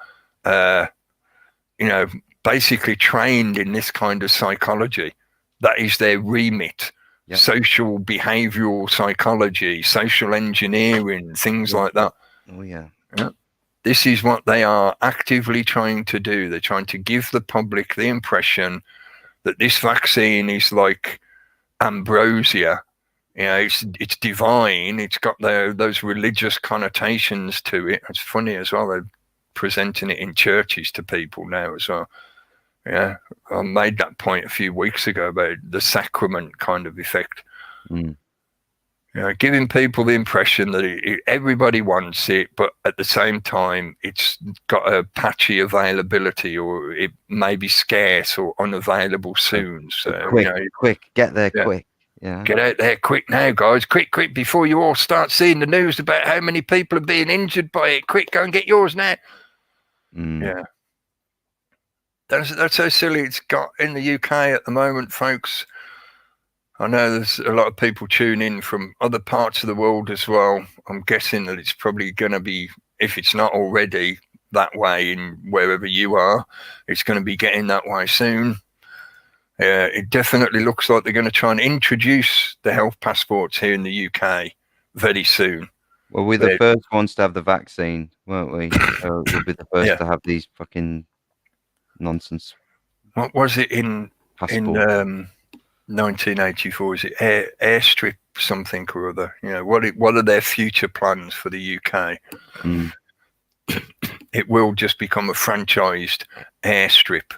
you know, basically trained in this kind of psychology. That is their remit. Yep. Social behavioral psychology, social engineering, things like that. Oh, yeah. Yeah. This is what they are actively trying to do. They're trying to give the public the impression that this vaccine is like ambrosia. You know, it's divine. It's got those religious connotations to it. It's funny as well. They're presenting it in churches to people now as well. Yeah, I made that point a few weeks ago about the sacrament kind of effect. Mm. You know, giving people the impression that everybody wants it, but at the same time, it's got a patchy availability, or it may be scarce or unavailable soon. So quick, you know, quick, get there yeah. quick. Yeah, get out there quick now, guys! Quick, quick, before you all start seeing the news about how many people are being injured by it. Quick, go and get yours now. Mm. Yeah. That's how silly it's got in the UK at the moment, folks. I know there's a lot of people tune in from other parts of the world as well. I'm guessing that it's probably going to be, if it's not already that way in wherever you are, it's going to be getting that way soon. It definitely looks like they're going to try and introduce the health passports here in the UK very soon. Well, we're the first ones to have the vaccine, weren't we? We'll be the first to have these fucking nonsense. What was it in 1984? Is it airstrip something or other? You know, what are their future plans for the UK? Mm. It will just become a franchised airstrip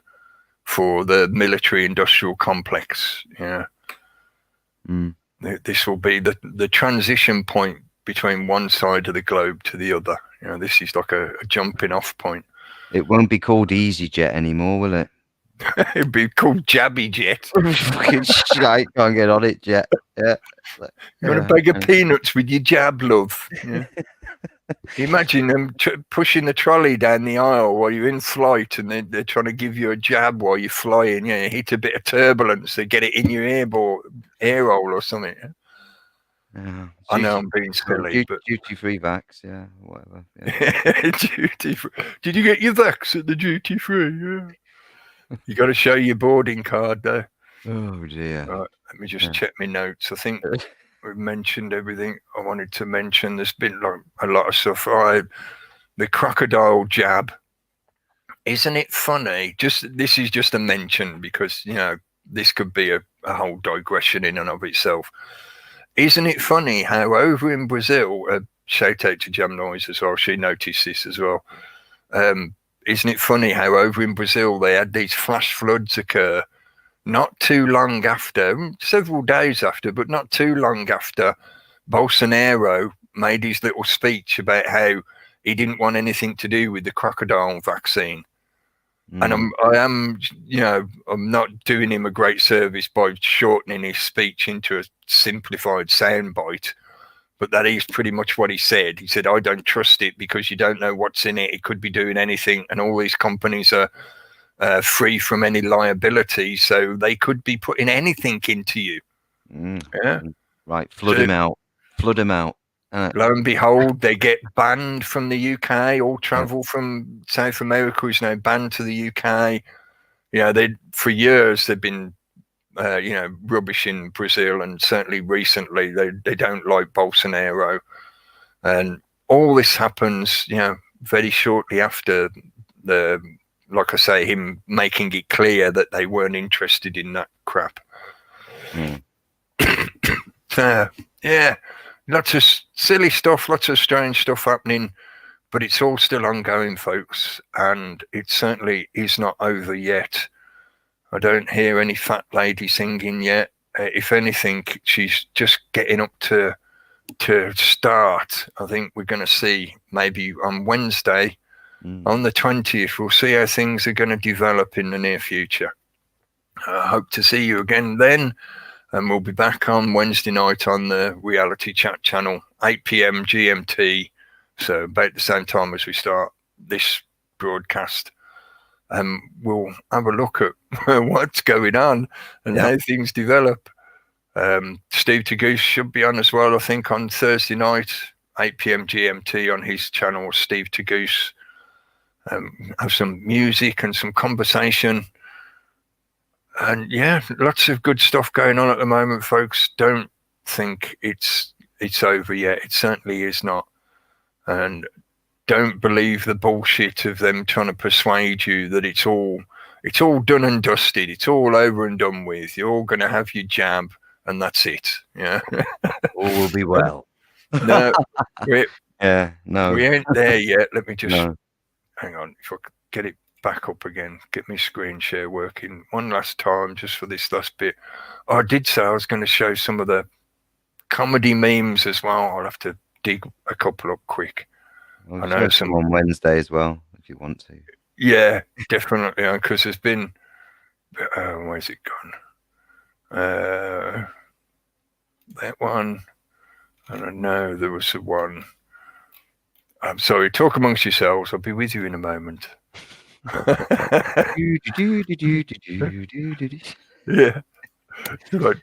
for the military industrial complex. Yeah. Mm. This will be the transition point between one side of the globe to the other. You know, this is like a jumping off point. It won't be called EasyJet anymore, will it? It'd be called Jabby Jet. Fucking shite, can't get on it, Jet. Yeah. You want a bag of peanuts with your jab, love? Yeah. Imagine them pushing the trolley down the aisle while you're in flight, and they're trying to give you a jab while you're flying. You hit a bit of turbulence, they get it in your ear hole or something. Yeah. I know I'm being silly, but duty-free vax, yeah, whatever. Yeah. Duty-free. Did you get your vax at the duty-free? Yeah. You got to show your boarding card, though. Oh dear. Right, let me just check my notes. I think we've mentioned everything I wanted to mention. There's been like a lot of stuff. The crocodile jab. Isn't it funny? This is just a mention because, you know, this could be a whole digression in and of itself. Isn't it funny how over in Brazil, shout out to Jam Noise as well, she noticed this as well. Isn't it funny how over in Brazil they had these flash floods occur not too long after, several days after, but not too long after Bolsonaro made his little speech about how he didn't want anything to do with the crocodile vaccine. And I'm not doing him a great service by shortening his speech into a simplified soundbite, but that is pretty much what he said. He said, I don't trust it because you don't know what's in it. It could be doing anything. And all these companies are free from any liability. So they could be putting anything into you. Yeah. Right. Flood him out. Flood him out. lo and behold, they get banned from the UK. All travel from South America is now banned to the UK. For years they've been, rubbish in Brazil, and certainly recently they don't like Bolsonaro. And all this happens, very shortly after like I say, him making it clear that they weren't interested in that crap. Lots of silly stuff, lots of strange stuff happening, but it's all still ongoing, folks, and it certainly is not over yet. I don't hear any fat lady singing yet. If anything, she's just getting up to start. I think we're going to see maybe on Wednesday, on the 20th, we'll see how things are going to develop in the near future. I hope to see you again then. And we'll be back on Wednesday night on the Reality Chat channel, 8 p.m. GMT. So about the same time as we start this broadcast. We'll have a look at what's going on and how things develop. Steve Tagoose should be on as well, I think, on Thursday night, 8 p.m. GMT on his channel, Steve Tagoose. Have some music and some conversation. And lots of good stuff going on at the moment, folks. Don't think it's over yet. It certainly is not. And don't believe the bullshit of them trying to persuade you that it's all done and dusted. It's all over and done with. You're all going to have your jab, and that's it. Yeah, all will be well. No, we ain't there yet. Let me just hang on. If I could get it back up again, get my screen share working one last time just for this last bit. I did say I was going to show some of the comedy memes as well. I'll have to dig a couple up quick. I know some on Wednesday as well, if you want to. Yeah, definitely, because there's been where's it gone? That one, and I know there was one. I'm sorry, talk amongst yourselves. I'll be with you in a moment. Yeah. Like,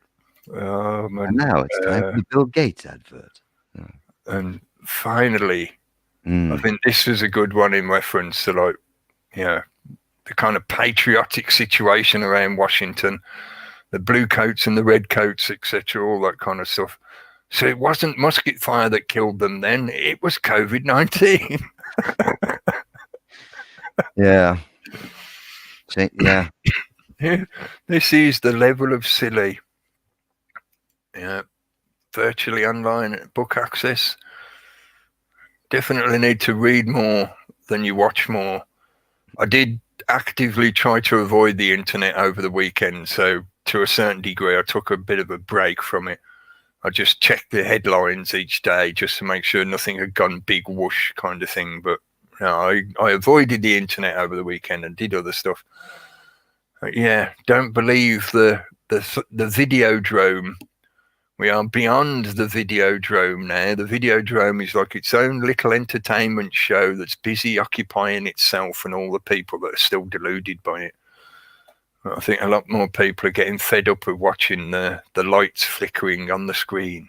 oh man. And now it's time for the Bill Gates advert. And finally, I think this was a good one in reference to the kind of patriotic situation around Washington, the blue coats and the red coats, etc., all that kind of stuff. So it wasn't musket fire that killed them then, it was COVID-19. Yeah. This is the level of silly. Virtually online book access. Definitely need to read more than you watch more. I did actively try to avoid the internet over the weekend, so to a certain degree I took a bit of a break from it. I just checked the headlines each day just to make sure nothing had gone big whoosh kind of thing, but I avoided the internet over the weekend and did other stuff. Don't believe the videodrome. We are beyond the videodrome now. The videodrome is like its own little entertainment show that's busy occupying itself and all the people that are still deluded by it. I think a lot more people are getting fed up of watching the lights flickering on the screen.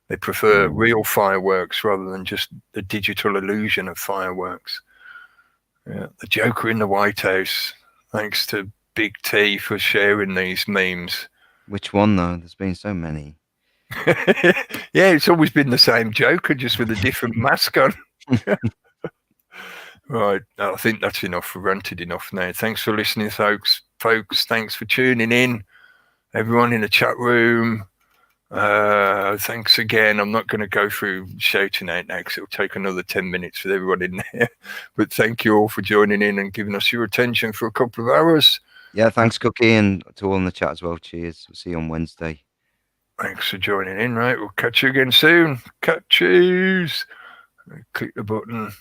They prefer real fireworks rather than just the digital illusion of fireworks. The Joker in the White House. Thanks to Big T for sharing these memes. Which one though? There's been so many. It's always been the same Joker, just with a different mask on. Right, I think that's enough. We've ranted enough now. Thanks for listening, folks. Thanks for tuning in. Everyone in the chat room. Thanks again. I'm not going to go through shouting out now because it'll take another 10 minutes with everyone in there. But thank you all for joining in and giving us your attention for a couple of hours. Yeah, thanks, Cookie, and to all in the chat as well. Cheers. We'll see you on Wednesday. Thanks for joining in, right? We'll catch you again soon. Catch yous. Click the button.